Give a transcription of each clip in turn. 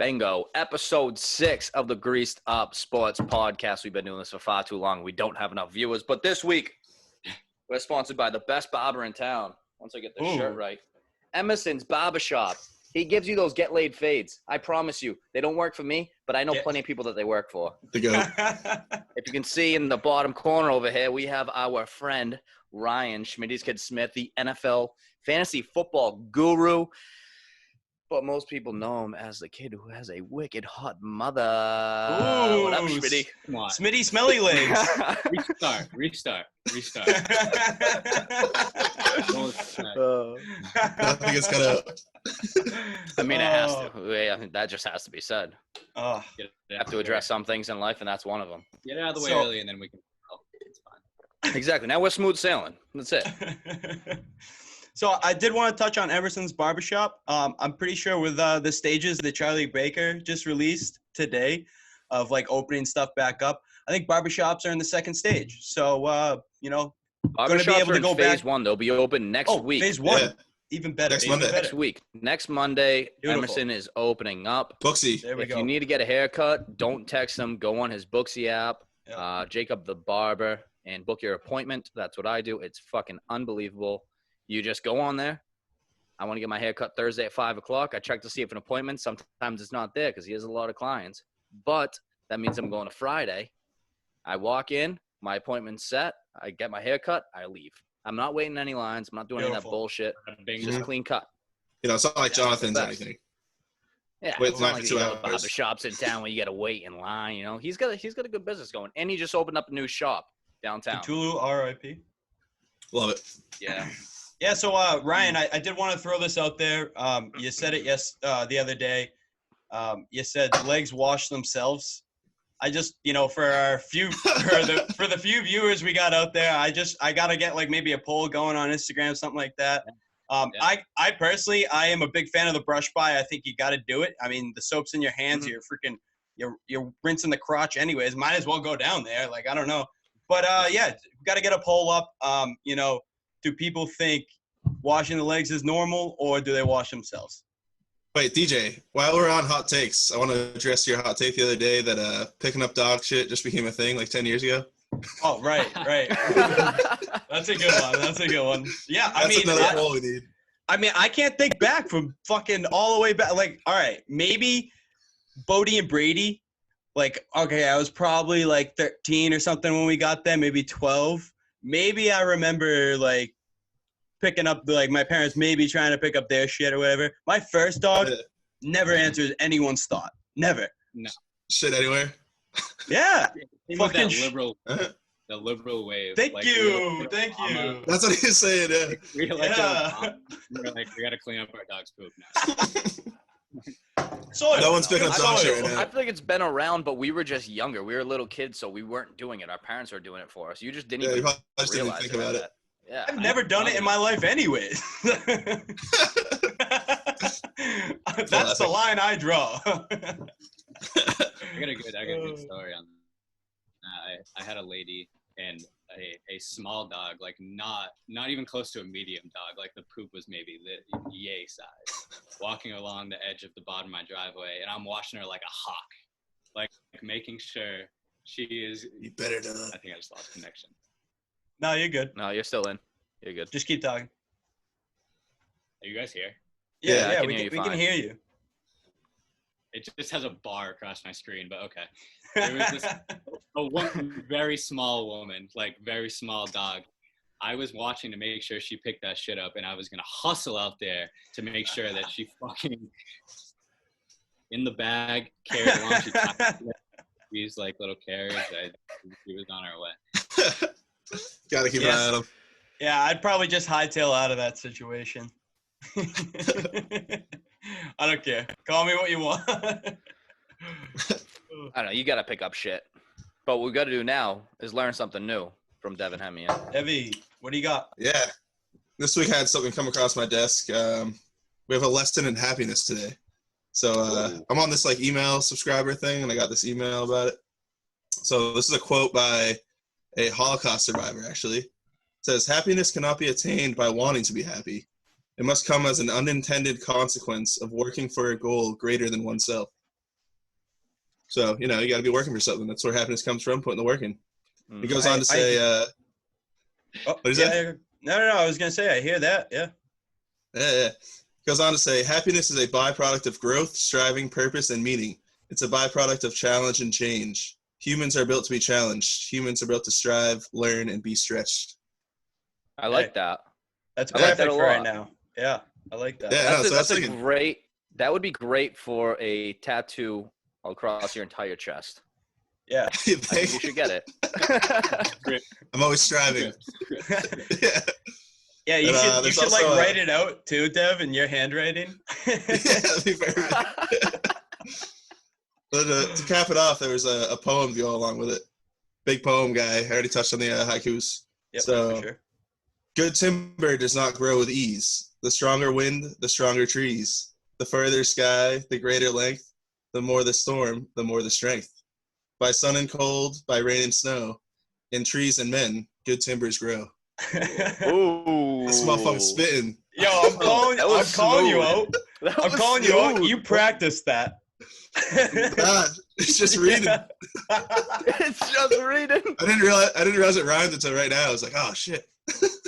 Bingo. Episode 6 of the Greased Up Sports Podcast. We've been doing this for far too long. We don't have enough viewers. But this week, we're sponsored by the best barber in town. Once I get this shirt right. Emerson's Barbershop. He gives you those get-laid fades. I promise you. They don't work for me, but I know plenty of people that they work for. The goat. If you can see in the bottom corner over here, we have our friend Ryan Schmitty's Kid Smith, the NFL fantasy football guru. But most people know him as the kid who has a wicked hot mother. Ooh, what up, Schmitty? Come on. Smitty Smelly Legs. Restart. I think it's kind of. I mean, it has to. Yeah, I think that just has to be said. Oh, You have to address some things in life, and that's one of them. Get it out of the way early, and then we can. It's fine. Exactly. Now we're smooth sailing. That's it. So I did want to touch on Emerson's Barbershop. I'm pretty sure with the stages that Charlie Baker just released today of like opening stuff back up, I think barbershops are in the second stage. So, going to be Barbershops able are to in go phase back. one. They'll be open next week. Phase one. Yeah. Even better. Next even Monday. better. Next week. Next Monday, Beautiful. Emerson is opening up. Booksy. There we If go. you need to get a haircut, don't text him. Go on his Booksy app, Yeah. Jacob the Barber, and book your appointment. That's what I do. It's fucking unbelievable. You just go on there. I want to get my hair cut Thursday at 5 o'clock. I check to see if an appointment. Sometimes it's not there because he has a lot of clients. But that means I'm going to Friday. I walk in. My appointment's set. I get my hair cut. I leave. I'm not waiting any lines. I'm not doing any of that Beautiful. bullshit. It's Bingo. just a clean cut. It's not like Jonathan's or best. anything. Yeah, Wait it's not line like for 2 the other hours. barber shops in town where you got to wait in line. You know, he's got a good business going, and he just opened up a new shop downtown. Tulu, R.I.P. Love it. Yeah, Yeah, so Ryan, I did want to throw this out there. You said it the other day. You said legs wash themselves. I just, for the few viewers we got out there, I gotta get like maybe a poll going on Instagram, something like that. I personally, I am a big fan of the brush by. I think you got to do it. I mean, the soap's in your hands. Mm-hmm. You're rinsing the crotch anyways. Might as well go down there. Like, I don't know. But yeah, we got to get a poll up. Do people think washing the legs is normal, or do they wash themselves? Wait, DJ, while we're on hot takes, I want to address your hot take the other day that picking up dog shit just became a thing like 10 years ago. Oh, right. That's a good one. Yeah, That's another poll we need. I mean, I can't think back from fucking all the way back. Like, all right, maybe Bodie and Brady. Like, okay, I was probably like 13 or something when we got them, maybe 12. Maybe I remember like picking up like my parents maybe trying to pick up their shit or whatever. My first dog never answers anyone's thought. Never. No. Shit anywhere. Yeah. Fucking Fucking the liberal wave. Thank like, you. That's what he's saying, yeah. We elected Yeah. Obama. We're like, we got to clean up our dog's poop now. Soil. No one's picking up dog shit right I now. feel like it's been around, but we were just younger. We were little kids, so we weren't doing it. Our parents were doing it for us. You just didn't Yeah, you even probably just didn't realize think about it. Yeah. I've never done it in my life anyways. That's the line I draw. I got a good story on that. I had a lady and a small dog, like not even close to a medium dog. Like the poop was maybe the yay size, walking along the edge of the bottom of my driveway, and I'm watching her like a hawk, like making sure she is. You better not. I think I just lost connection. No, you're good. No, you're still in. You're good. Just keep talking. Are you guys here? Yeah, I can we hear you can fine. hear you. It just has a bar across my screen, but okay. There was this one very small woman, like very small dog. I was watching to make sure she picked that shit up, and I was gonna hustle out there to make sure that she fucking in the bag, carried along. She these like little carriage. She was on her way. Gotta keep an eye on him. Yeah, I'd probably just hightail out of that situation. I don't care. Call me what you want. I don't know. You got to pick up shit. But what we got to do now is learn something new from Devin Hemian. Evie, what do you got? Yeah. This week I had something come across my desk. We have a lesson in happiness today. So I'm on this like email subscriber thing, and I got this email about it. So this is a quote by a Holocaust survivor, actually. It says, "Happiness cannot be attained by wanting to be happy. It must come as an unintended consequence of working for a goal greater than oneself." So, you got to be working for something. That's where happiness comes from, putting the work in. He goes on to say, what is that? No, I was going to say, I hear that. Yeah. Yeah. Goes on to say, happiness is a byproduct of growth, striving, purpose, and meaning. It's a byproduct of challenge and change. Humans are built to be challenged. Humans are built to strive, learn, and be stretched. I like that. That's I like perfect that a for right lot. now. Yeah, I like that. Yeah, That's a great. That would be great for a tattoo across your entire chest. Yeah. I think you should get it. I'm always striving. Yeah. Yeah, you should like write it out too, Dev, in your handwriting. Yeah, that'd be perfect. But to cap it off, there was a poem to go along with it. Big poem guy. I already touched on the haikus. Yep, so, for sure. Good timber does not grow with ease. The stronger wind, the stronger trees. The further sky, the greater length. The more the storm, the more the strength. By sun and cold, by rain and snow. In trees and men, good timbers grow. Ooh. This motherfucker's spitting. Yo, I'm calling you out. I'm calling you out. You practiced that. God, it's just reading. It's just reading. I didn't realize it rhymed until right now. I was like, oh shit.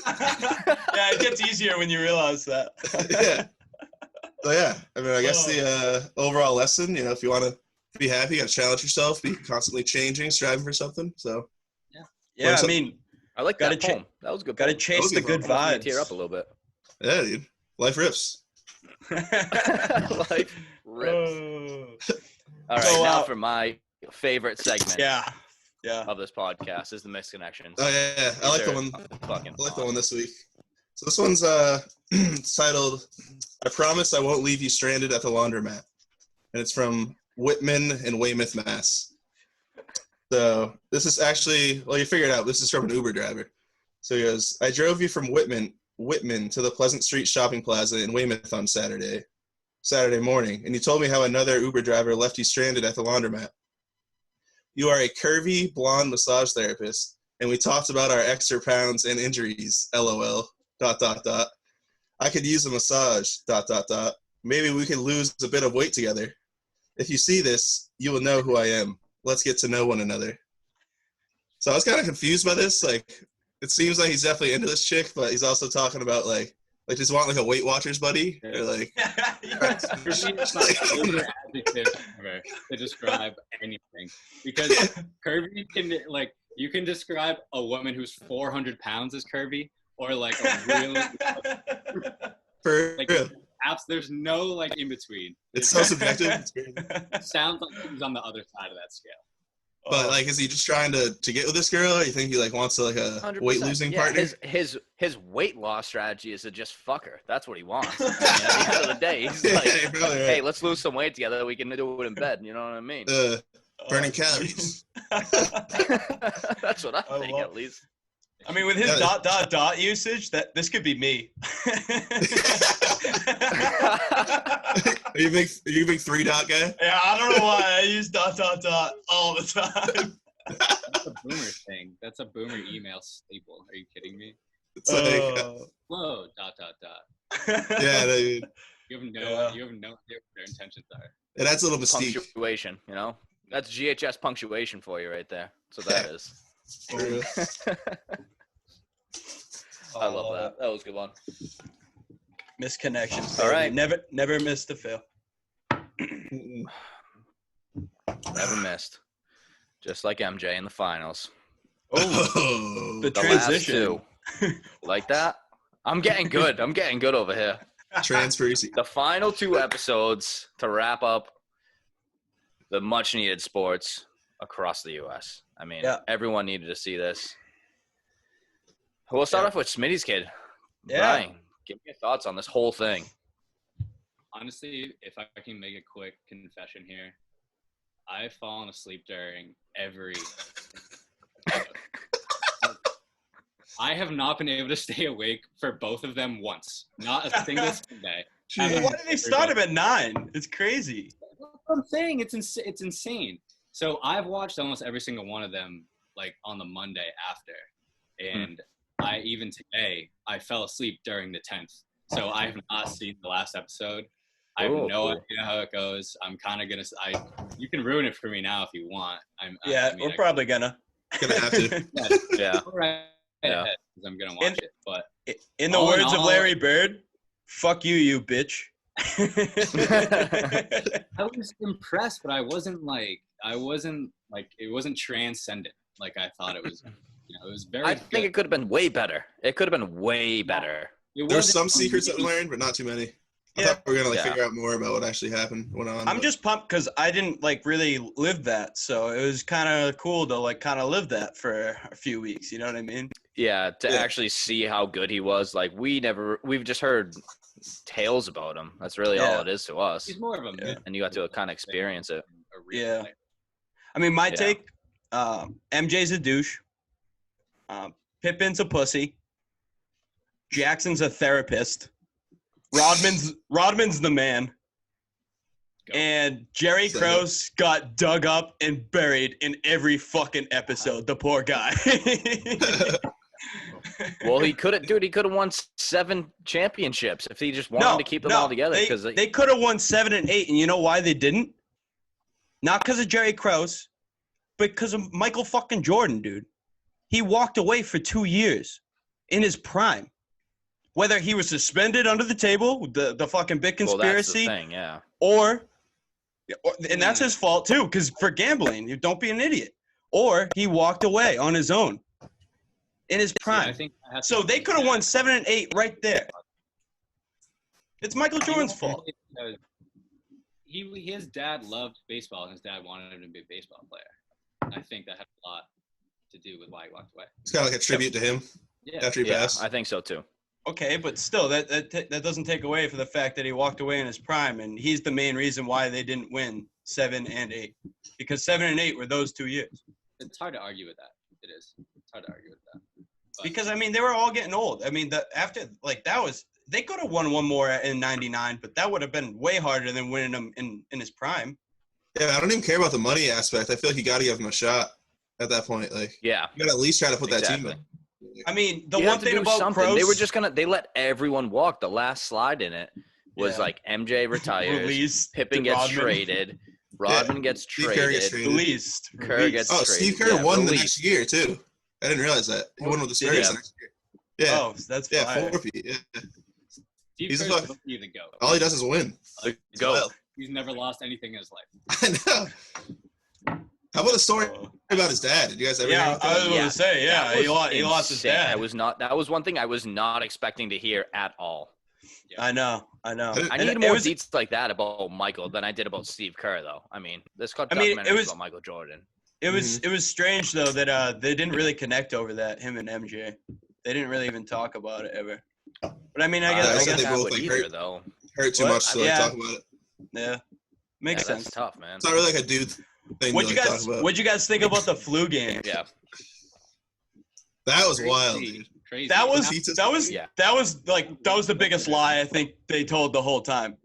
Yeah, it gets easier when you realize that. Yeah. So yeah, I mean, I guess the overall lesson, if you want to be happy, you got to challenge yourself, be constantly changing, striving for something. So yeah, I mean, I like that poem. That was good. Got to chase the good vibes. Tear up a little bit. Yeah, dude. Life rips. Life rips. All right, now for my favorite segment. Yeah. Of this podcast is the missed connections. Oh yeah. I like the one. The one this week. So this one's titled "I Promise I Won't Leave You Stranded at the Laundromat," and it's from Whitman in Weymouth, Mass. So this is actually, well, you figured out this is from an Uber driver. So he goes, "I drove you from Whitman to the Pleasant Street Shopping Plaza in Weymouth on Saturday morning, and you told me how another Uber driver left you stranded at the laundromat. You are a curvy, blonde massage therapist, and we talked about our extra pounds and injuries, LOL, ... I could use a massage, ... Maybe we could lose a bit of weight together. If you see this, you will know who I am. Let's get to know one another." So I was kind of confused by this. Like, it seems like he's definitely into this chick, but he's also talking about like just want like a Weight Watchers buddy, or like. Favorite adjective ever to describe anything, because curvy can you can describe a woman who's 400 pounds as curvy, or like a really For real. There's no in between. It's so subjective. It sounds like he's on the other side of that scale. But is he just trying to get with this girl? Or you think he wants a 100%. weight losing partner? His weight loss strategy is to just fuck her. That's what he wants. I mean, at the end of the day, he's like, hey, let's lose some weight together. We can do it in bed. You know what I mean? Burning calories. That's what I think, at least. I mean, with his ... usage, this could be me. Are you a big 3 dot guy? Yeah, I don't know why I use ... all the time. That's a boomer thing. That's a boomer email staple. Are you kidding me? It's like Whoa ... Yeah, dude. You have no idea what their intentions are. It adds a little mystique. Punctuation, That's GHS punctuation for you right there. So that is. I love that. That was a good one. Misconnections. All right. Never missed a fail. Never missed. Just like MJ in the finals. Oh, the Last transition. two. Like that? I'm getting good. I'm getting good over here. Transparency. The final 2 episodes to wrap up the much-needed sports across the U.S. I mean, everyone needed to see this. We'll start off with Smitty's kid. Yeah. Brian, give me your thoughts on this whole thing. Honestly, if I can make a quick confession here, I've fallen asleep during every. I have not been able to stay awake for both of them once. Not a single day. Why did they start him at 9? It's crazy. That's what I'm saying. It's insane. So I've watched almost every single one of them on the Monday after. And even today, I fell asleep during the 10th. So I have not seen the last episode. I have no Cool. idea how it goes. I'm kind of gonna. You can ruin it for me now if you want. We're probably gonna. Gonna have to. Yeah. Go right Yeah. ahead, 'cause I'm gonna watch it. But In the all in words of all- Larry Bird, "Fuck you, you bitch." I was impressed, but it wasn't transcendent like I thought it was. It was very. I think it could have been way better. It could have been way better. There were some secrets that we learned, but not too many. I thought we were gonna Yeah. figure out more about what actually went on. I'm but- just pumped because I didn't really live that, so it was kind of cool to kind of live that for a few weeks. You know what I mean? Yeah, to Yeah. actually see how good he was. Like we've just heard tales about him. That's really all Yeah. it is to us. He's more of a myth. And you got to kind of experience it. A real Yeah. player. I mean, my Yeah. take: MJ's a douche. Pippin's a pussy. Jackson's a therapist. Rodman's the man. Go. And Jerry Say it. Krause got dug up and buried in every fucking episode. The poor guy. Well, he could have won 7 championships if he just wanted to keep them all together. Because They could have won 7 and 8, and you know why they didn't? Not because of Jerry Krause, but because of Michael fucking Jordan, dude. He walked away for 2 years in his prime. Whether he was suspended under the table, the fucking big well, that's conspiracy, the thing, yeah. and that's his fault too, because for gambling, you don't be an idiot. Or he walked away on his own in his prime. I think I have to So they think could have that- won 7 and 8 right there. It's Michael Jordan's fault. Because his dad loved baseball, and his dad wanted him to be a baseball player. I think that had a lot to do with why he walked away. It's kind of like a tribute to him Yeah. after he Yeah, passed. I think so too. Okay, but still, that doesn't take away from the fact that he walked away in his prime, and he's the main reason why they didn't win 7 and 8, because 7 and 8 were those 2 years. It's hard to argue with that. It is. It's hard to argue with that. But Because I mean, they were all getting old. I mean, they could have won one more in '99, but that would have been way harder than winning them in his prime. Yeah, I don't even care about the money aspect. I feel like you got to give him a shot at that point. Like, Yeah. you got to at least try to put that team Exactly. in. I mean, the You one have to thing do about something. Kroos, They were just they let everyone walk. The last slide in it was Yeah. like MJ retires, released Pippen to gets Rodman. traded, Rodman gets Steve Kerr gets traded, traded. Released. Kerr gets Oh, traded. Steve Kerr Yeah, won the released. next year too. I didn't realize that. He won with the Spurs Yeah. the next year. Yeah, Oh, that's yeah, fire. 4-peat. Yeah. Steve He's a Kerr's fuck- supposed to be the GOAT. All he does is win. The It's GOAT. wild. He's never lost anything in his life. I know. How about the story about his dad? Did you guys ever hear Yeah, about I was that? going Yeah, to say, yeah, That he was lost his insane. dad. That was one thing I was not expecting to hear at all. I know. I I And need it more was- deets like that about Michael than I did about Steve Kerr, though. I mean, this got I mean, it documentary was- about Michael Jordan. It was strange though that they didn't really connect over that, him and MJ. They didn't really even talk about it ever. But I mean, I I guess said they I both, would like, either, hurt. though. Hurt too What? much to like, Yeah. talk about it. yeah, makes Yeah, sense. that's tough, man. It's not really like a dude thing What'd to you like, guys talk about. What'd you guys think about the flu game? Yeah. That was Crazy. wild, dude. Crazy. That was Yeah. that was the biggest lie I think they told the whole time.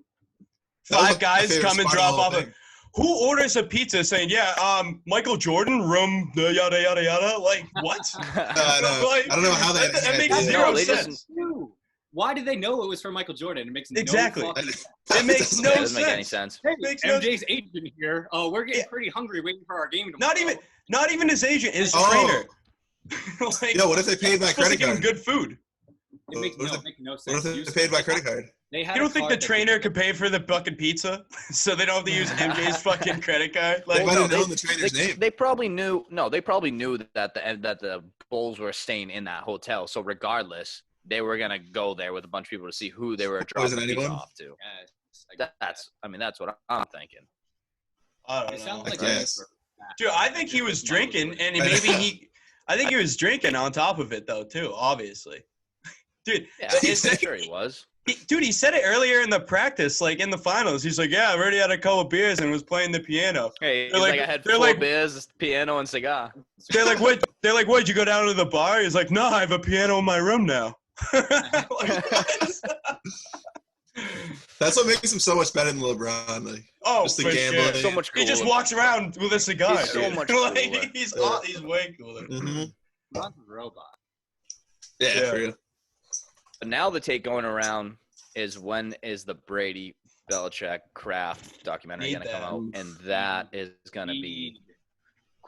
That was Five my guys favorite come and part of drop the whole off. thing. Who orders a pizza saying, Michael Jordan, room, yada yada yada? Like what? I don't know how that. That makes happened. zero No, they just- sense. Why did they know it was for Michael Jordan? It makes Exactly. no fucking It makes doesn't no It make- doesn't make any sense. sense. Hey, Makes no- MJ's agent here. Oh, we're getting Yeah. pretty hungry waiting for our game Not tomorrow. even his agent, his Oh. trainer. Like, Yo, what if they paid by supposed to credit give him card? good food. It makes What if no What sense. if they paid by credit card? They had You a don't think the card that trainer they- could pay for the fucking pizza, so they don't have to use MJ's fucking credit card? They Like, might no, have they- known the trainer's name. They probably knew. No, they probably knew that the Bulls were staying in that hotel. So regardless, they were gonna go there with a bunch of people to see who they were dropping Wasn't the pizza anyone? off to. Yes, I get That's what I'm thinking. I that. don't It know. sounds like Yes. Dude, I think he was drinking, and I think he was drinking on top of it though too. Obviously, dude. Yeah, Is that- sure he was. Dude, he said it earlier in the practice, like in the finals. He's like, "Yeah, I already had a couple beers and was playing the piano." Hey, he's They're like, like- I had they're 4 like- beers, piano, and cigar. They're like, "What?" They're like, "What'd you go down to the bar?" He's like, "No, I have a piano in my room now." Like, what? That's what makes him so much better than LeBron. Like, Oh, just the for gambling. sure. So much He cooler. just walks around with a cigar. He's so dude. much Like, cooler. he's way cooler. hmm Not a robot. Yeah, Yeah. for real. But now the take going around is when is the Brady Belichick Kraft documentary Need going to come that. out, and that is going to be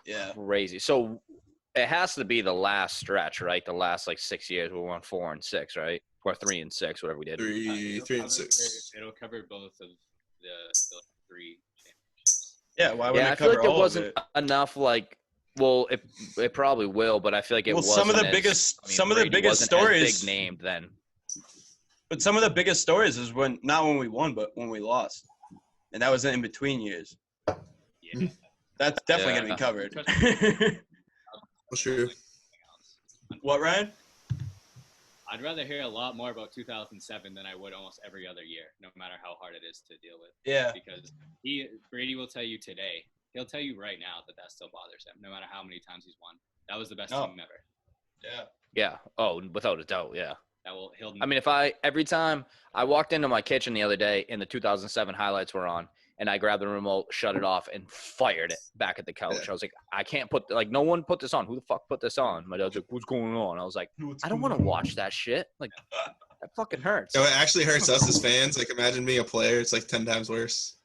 Yeah. crazy. So it has to be the last stretch, right? The last like 6 years we won 4 and 6, right? Or 3 and 6, whatever we did. Three and 6. It'll cover both of the 3 championships. Yeah, why wouldn't Yeah, I it feel cover like it all wasn't of it? enough. Like, well, it probably will, but I feel like it Well, wasn't. some of the as- biggest- I mean, some of the Brady biggest wasn't as stories- big named then. But some of the biggest stories is not when we won, but when we lost. And that was in between years. Yeah. That's definitely Yeah. going to be covered. For sure. What, Ryan? I'd rather hear a lot more about 2007 than I would almost every other year, no matter how hard it is to deal with. Yeah. Because Brady will tell you today, he'll tell you right now that still bothers him, no matter how many times he's won. That was the best Oh. team ever. Yeah. Yeah. Oh, without a doubt. Yeah. He'll. I mean, every time I walked into my kitchen the other day and the 2007 highlights were on, and I grabbed the remote, shut it off, and fired it back at the couch. Yeah. I was like, I can't no one put this on. Who the fuck put this on? My dad's like, what's going on? I was like, I don't want to watch that shit. Like, that fucking hurts. So it actually hurts us as fans. Like, imagine being a player. It's like 10 times worse.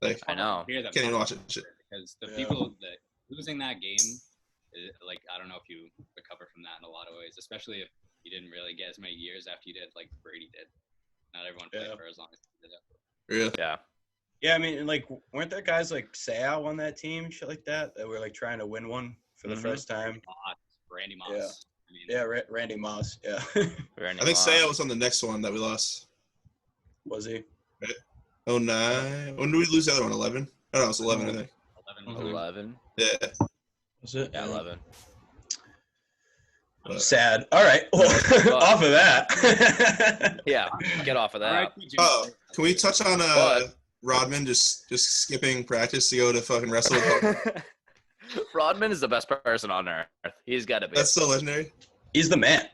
Like, I know. can't even watch it. Shit. Because the Yeah. people that losing that game, like, I don't know if you recover from that in a lot of ways, especially if you didn't really get as many years after you did, like Brady did. Not everyone played Yeah. for as long as he did it. Really? Yeah. Yeah, I mean, like, weren't there guys like Seau on that team, shit like that were like trying to win one for the Mhm. first time? Randy Moss. Yeah. I mean, Yeah, Randy Moss. Yeah. I think Saya was on the next one that we lost. Was he? 09. When did we lose the other one? 11? Oh, no, it was 11, I think. 11. 11. Yeah. Was it? Yeah, 11. Sad. All right. Well, off of that. Yeah, get off of that. Oh, can we touch on But- Rodman just skipping practice to go to fucking wrestle? Rodman is the best person on earth. He's got to be. That's so legendary. He's the man.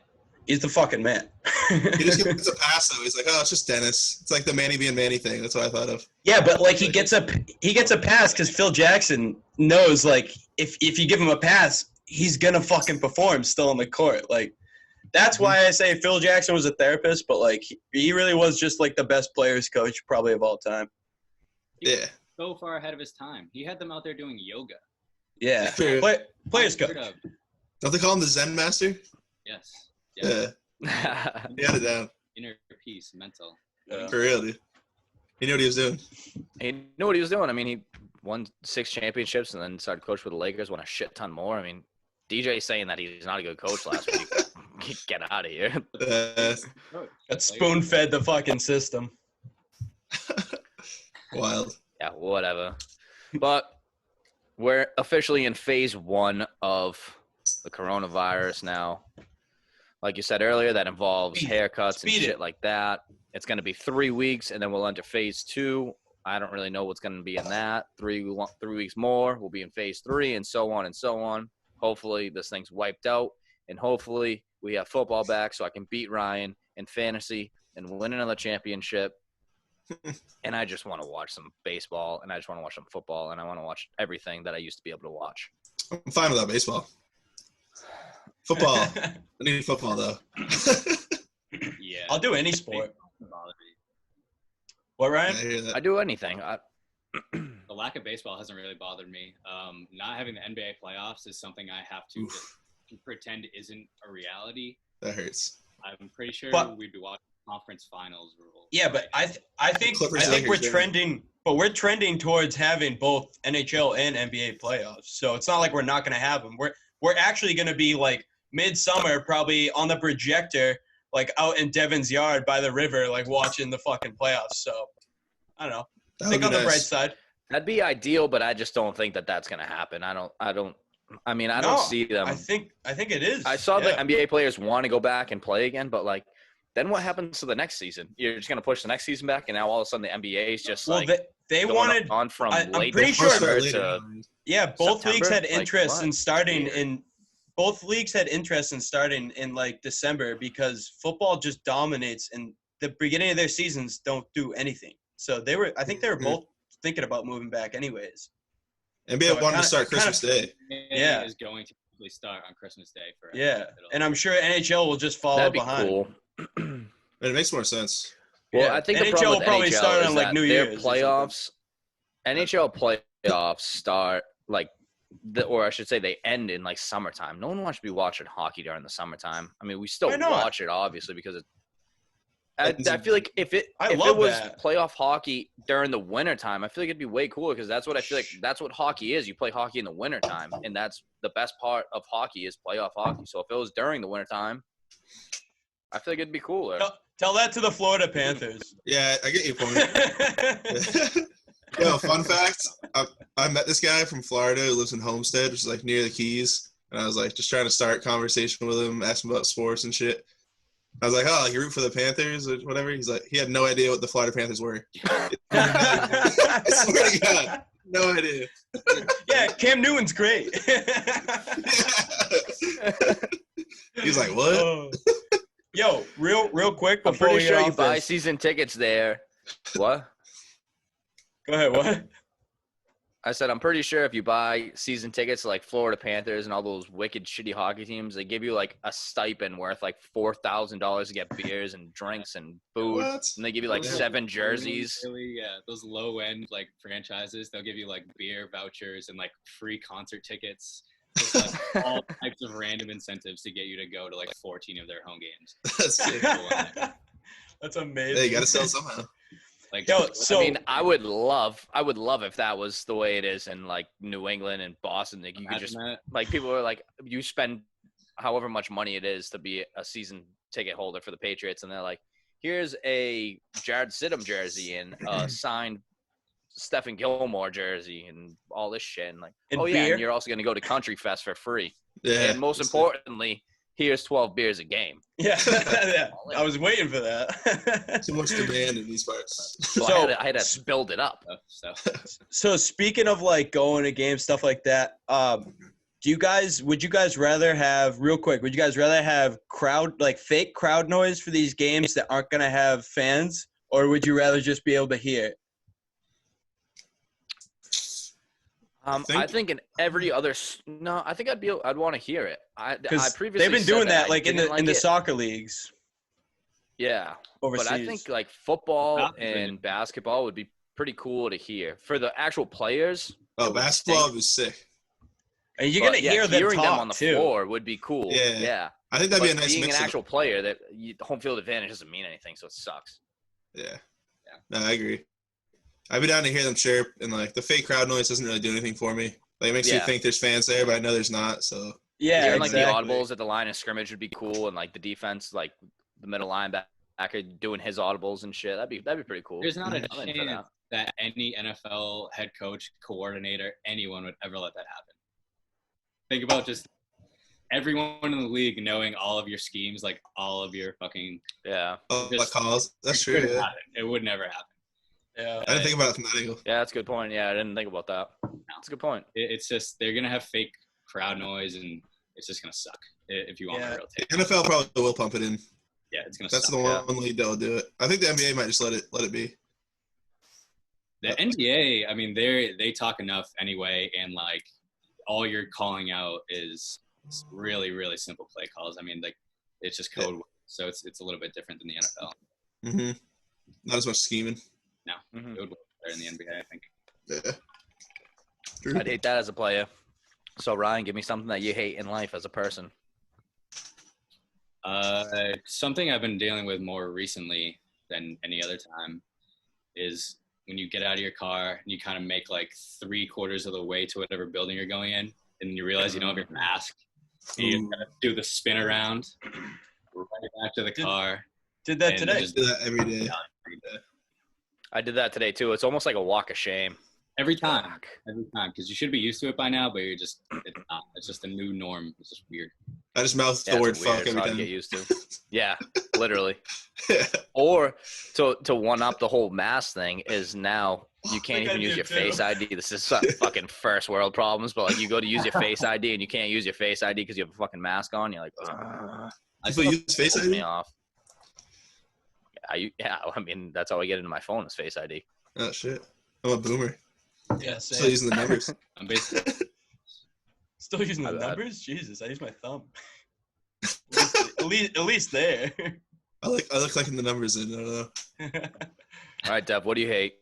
He's the fucking man. He just gets a pass though. He's like, oh, it's just Dennis. It's like the Manny being Manny thing. That's what I thought of. Yeah, but like he gets a pass because Phil Jackson knows like if you give him a pass, he's gonna fucking perform still on the court. Like that's why I say Phil Jackson was a therapist, but like he really was just like the best players coach probably of all time. Yeah. So far ahead of his time. He had them out there doing yoga. Yeah, Fair. players coach. Don't they call him the Zen Master? Yes. Yeah. He had it down. Inner peace, mental. Yeah. For real, dude. He knew what he was doing. He knew what he was doing. I mean, he won 6 championships and then started coach for the Lakers, won a shit ton more. I mean, DJ saying that he's not a good coach last week. Get out of here. Got spoon fed the fucking system. Wild. Yeah, whatever. But we're officially in phase 1 of the coronavirus now. Like you said earlier, that involves haircuts and shit like that. It's going to be 3 weeks, and then we'll enter phase 2. I don't really know what's going to be in that. 3 weeks more, we'll be in phase 3, and so on and so on. Hopefully, this thing's wiped out, and hopefully, we have football back so I can beat Ryan in fantasy and win another championship. And I just want to watch some baseball, and I just want to watch some football, and I want to watch everything that I used to be able to watch. I'm fine without baseball. Football. I need football, though. Yeah. I'll do any sport. What, Ryan? I hear that. I do anything. The lack of baseball hasn't really bothered me. Not having the NBA playoffs is something I have to just pretend isn't a reality. That hurts. I'm pretty sure But- we'd be watching conference finals. Yeah, but I think Clippers we're Lakers, yeah. trending, but we're trending towards having both NHL and NBA playoffs. So it's not like we're not going to have them. We're actually going to be like midsummer, probably on the projector, like out in Devon's yard by the river, like watching the fucking playoffs. So I don't know. That Think would on be the bright nice. side. That'd be ideal, but I just don't think that that's going to happen. I don't No, see them. I think it is. I saw the Yeah. NBA players want to go back and play again, but like, then what happens to the next season? You're just going to push the next season back, and now all of a sudden the NBA is just Well, like they going wanted. on from I'm late pretty sure- December Later to on. Yeah, both September? leagues had Like, interest what? in starting Weird. in. Both leagues had interest in starting in like December because football just dominates, and the beginning of their seasons don't do anything. So I think they were both thinking about moving back, anyways. NBA So it wanted to kinda- Start Christmas Day. Yeah. Is going to start on Christmas Day for Yeah, and I'm sure NHL will just follow that'd be behind. cool. And it makes more sense. Well, Yeah. I think the NHL problem will with probably NHL start is on, like, that New their Year's or something. NHL playoffs start like, or I should say, they end in like summertime. No one wants to be watching hockey during the summertime. I mean, we still Why not? watch it obviously because I feel like if it love was that. playoff hockey during the wintertime, I feel like it'd be way cooler because that's what I feel like that's what hockey is. You play hockey in the wintertime, and that's the best part of hockey is playoff hockey. So if it was during the wintertime, I feel like it'd be cooler. Tell that to the Florida Panthers. Yeah, I get your point. Yo, fun fact, I met this guy from Florida who lives in Homestead, which is like near the Keys. And I was like just trying to start conversation with him, ask him about sports and shit. I was like, oh, like you root for the Panthers or whatever? He's like, he had no idea what the Florida Panthers were. I swear to God, no idea. Yeah, Cam Newton's great. He's like, what? Yo, real quick I'm before pretty we sure get you off buy this. season tickets there. What? Go ahead, what? I said I'm pretty sure if you buy season tickets to like Florida Panthers and all those wicked shitty hockey teams, they give you like a stipend worth like $4,000 to get beers and drinks and food, What? and they give you like Yeah. 7 jerseys. Really, yeah, those low end like franchises, they'll give you like beer vouchers and like free concert tickets. Just like all types of random incentives to get you to go to like 14 of their home games. That's sick. That's amazing. Hey, you gotta sell somehow. Like, Yo, so I mean, I would love if that was the way it is in like New England and Boston. Like you could just imagine that. like people are like you spend however much money it is to be a season ticket holder for the Patriots, and they're like, here's a Jared Stidham jersey and a signed Stephen Gilmore jersey and all this shit, and like, And oh yeah, beer? and you're also gonna go to Country Fest for free, Yeah. and most importantly, here's 12 beers a game. yeah, yeah, I was waiting for that. Too much demand in these parts. So, So- I had to build it up. So So speaking of like going to games, stuff like that, would you guys rather have fake crowd noise for these games that aren't gonna have fans, or would you rather just be able to hear it? I think in every other no, I think I'd want to hear it. I Because previously they've been said doing that I like in didn't the it. soccer leagues Yeah, overseas. but I think like football Basketball. and basketball would be pretty cool to hear for the actual players. Oh, it would basketball stink. was sick. and you're But, gonna yeah, hear them hearing talk them on the too. floor would be cool. Yeah. I think that'd But be a nice being mix. an Of, actual player, home field advantage doesn't mean anything, so it sucks. yeah. No, I agree. I'd be down to hear them chirp, and like the fake crowd noise doesn't really do anything for me. Like it makes me Yeah. think there's fans there, but I know there's not. So Yeah, Hearing exactly. like the audibles at the line of scrimmage would be cool, and like the defense, like the middle linebacker doing his audibles and shit. That'd be pretty cool. there's not a I'm in for chance that. that any NFL head coach, coordinator, anyone would ever let that happen. Think about just everyone in the league knowing all of your schemes, like all of your fucking. Yeah, all the Just- calls. That's It true. couldn't Yeah. happen. It would never happen. Yeah. I didn't think about it from that angle. yeah, that's a good point. Yeah, I didn't think about that. That's a good point. It's just they're gonna have fake crowd noise, and it's just gonna suck if you want Yeah. a real take. The NFL probably will pump it in. Yeah, it's gonna That's suck. the one league that'll do it. I think the NBA might just let it be. The NBA, I mean, they talk enough anyway, and like all you're calling out is really, really simple play calls. I mean, like it's just code, so it's a little bit different than the NFL. Mm-hmm. Not as much scheming. No, Mhm. it would work better in the NBA, I think. Yeah. True. I'd hate that as a player. So Ryan, give me something that you hate in life as a person. Something I've been dealing with more recently than any other time is when you get out of your car and you kind of make like 3/4 of the way to whatever building you're going in, and you realize you don't have your mask. And you gotta do the spin around right back to the car. Did that and today. just- Do that every day. I did that today too. It's almost like a walk of shame. Every time, Fuck. because you should be used to it by now, but it's not. It's just a new norm. It's just weird. I just mouth Yeah, the word it's weird. fuck It's every hard to time. get used to. Yeah, literally. Or to one up the whole mask thing is now you can't think I even use do your too. Face ID. This is some fucking first world problems, but like you go to use your Face ID and you can't use your Face ID because you have a fucking mask on. You're like, I People still- use Face pulls me ID? off. Yeah, I mean that's how I get into my phone is Face ID. Oh shit. I'm a boomer. Yeah, Still same. using the numbers. I'm basically Still using the My bad. numbers? Jesus, I use my thumb. at least there. I look like in the numbers in. I don't know. All right, Dev, what do you hate?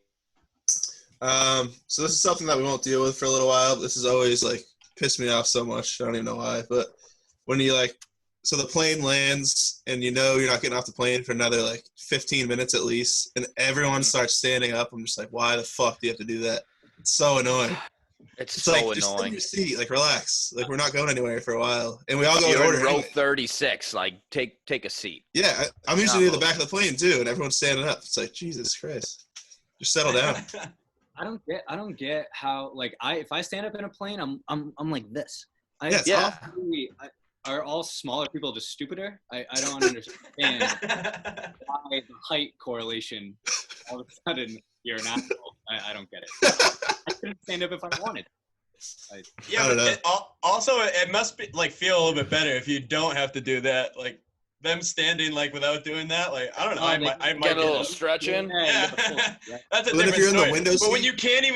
So this is something that we won't deal with for a little while. This is always like pissed me off so much. I don't even know why. But when you so the plane lands and you know you're not getting off the plane for another like 15 minutes at least, and everyone starts standing up. I'm just like, why the fuck do you have to do that? It's so annoying. It's like, so just sit in annoying. your seat, like relax. Like we're not going anywhere for a while, and we all go in You're order. in row Anyway. 36. Like, take a seat. Yeah, I'm usually near the back of the plane too, and everyone's standing up. It's like Jesus Christ, just settle down. I don't get how like if I stand up in a plane, I'm like this. Yeah. Are all smaller people just stupider? I don't understand why the height correlation all of a sudden you're an asshole. I don't get it. I couldn't stand up if I wanted. I don't know. Also, it must be like feel a little bit better if you don't have to do that. Like them standing like without doing that. Like I don't know. I might get a little stretch in. Yeah. That's a But different if you're in story. the window but seat, when you can't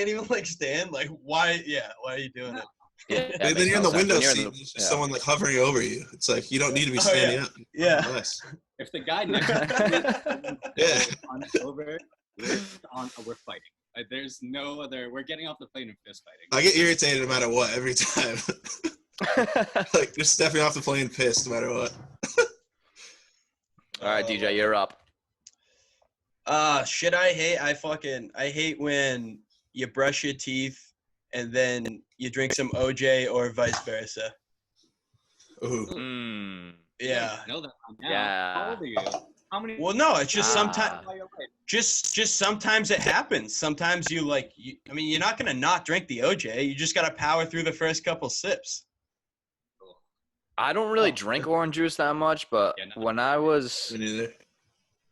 even stand, like why? Yeah, why are you doing it? Yeah, and then you're in the window seat. You're And there's just someone like hovering over you. It's like you don't need to be standing up. Yeah. Nice. If the guy next to me Yeah. over, we're fighting. There's no other. We're getting off the plane and fist fighting. I get irritated no matter what every time. Like just stepping off the plane pissed no matter what. All right, DJ, you're up. Shit I hate. I hate when you brush your teeth and then you drink some OJ or vice versa. Ooh. Yeah. I know that now. Yeah. How old are you? How many? Well, no, it's just sometimes. How your life? Just sometimes it happens. Sometimes you're not gonna not drink the OJ. You just gotta power through the first couple sips. I don't really drink orange juice that much, but when I was, Me neither.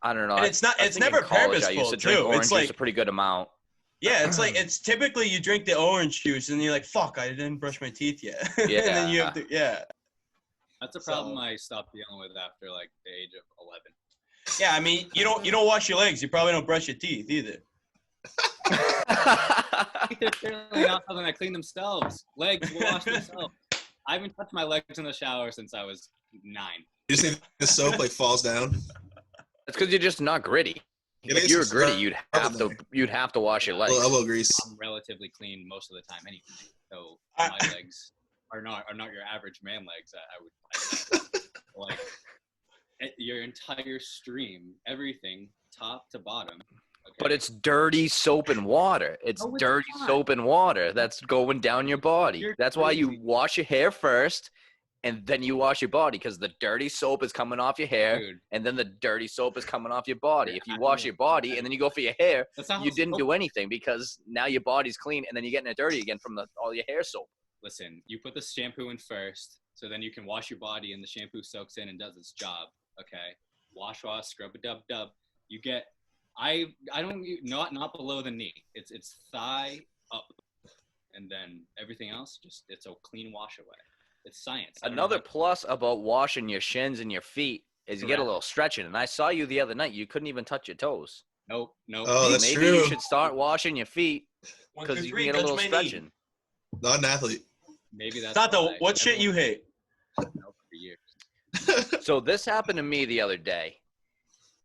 I don't know. And it's not. I It's think in never college, purposeful I used to drink too. orange It's juice like a pretty good amount. yeah, it's typically you drink the orange juice and you're like, fuck, I didn't brush my teeth yet. Yeah. And then you have to That's a problem I stopped dealing with after like the age of 11. Yeah, I mean, you don't wash your legs. You probably don't brush your teeth either. They're certainly not something that clean themselves. Legs will wash themselves. I haven't touched my legs in the shower since I was 9. You just think the soap like falls down? It's because you're just not gritty. If you were gritty, you'd have to wash your legs. Elbow grease. I'm relatively clean most of the time anyway, so my legs are not your average man legs. I would like your entire stream, everything top to bottom. Okay? But it's dirty soap and water. It's dirty soap and water that's going down your body. That's why you wash your hair first, and then you wash your body, because the dirty soap is coming off your hair, and then the dirty soap is coming off your body. If you wash your body and then you go for your hair, you didn't do anything, because now your body's clean, and then you're getting it dirty again from all your hair soap. Listen, you put the shampoo in first, so then you can wash your body, and the shampoo soaks in and does its job. Okay, wash, scrub a dub. You get, I don't not below the knee. It's thigh up, and then everything else it's a clean wash away. It's science. Another plus about washing your shins and your feet is you get a little stretching. And I saw you the other night. You couldn't even touch your toes. Nope. Oh, that's Maybe true. you should start washing your feet, because you can get a little stretching. Not an athlete. Maybe that's Santo, what shit you hate? For years. So this happened to me the other day,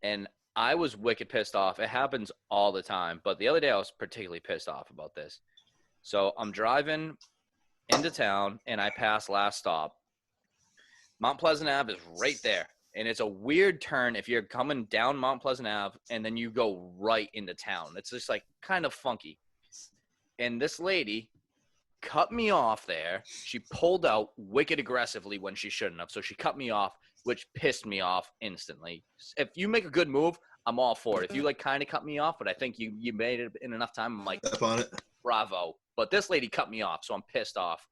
and I was wicked pissed off. It happens all the time, but the other day I was particularly pissed off about this. So I'm driving into town, and I pass last stop. Mount Pleasant Ave is right there, and it's a weird turn if you're coming down Mount Pleasant Ave, and then you go right into town. It's just like kind of funky. And this lady cut me off there. She pulled out wicked aggressively when she shouldn't have, so she cut me off, which pissed me off instantly. If you make a good move, I'm all for it. If you like kind of cut me off, but I think you made it in enough time, I'm like, Step on it. bravo. But this lady cut me off, so I'm pissed off.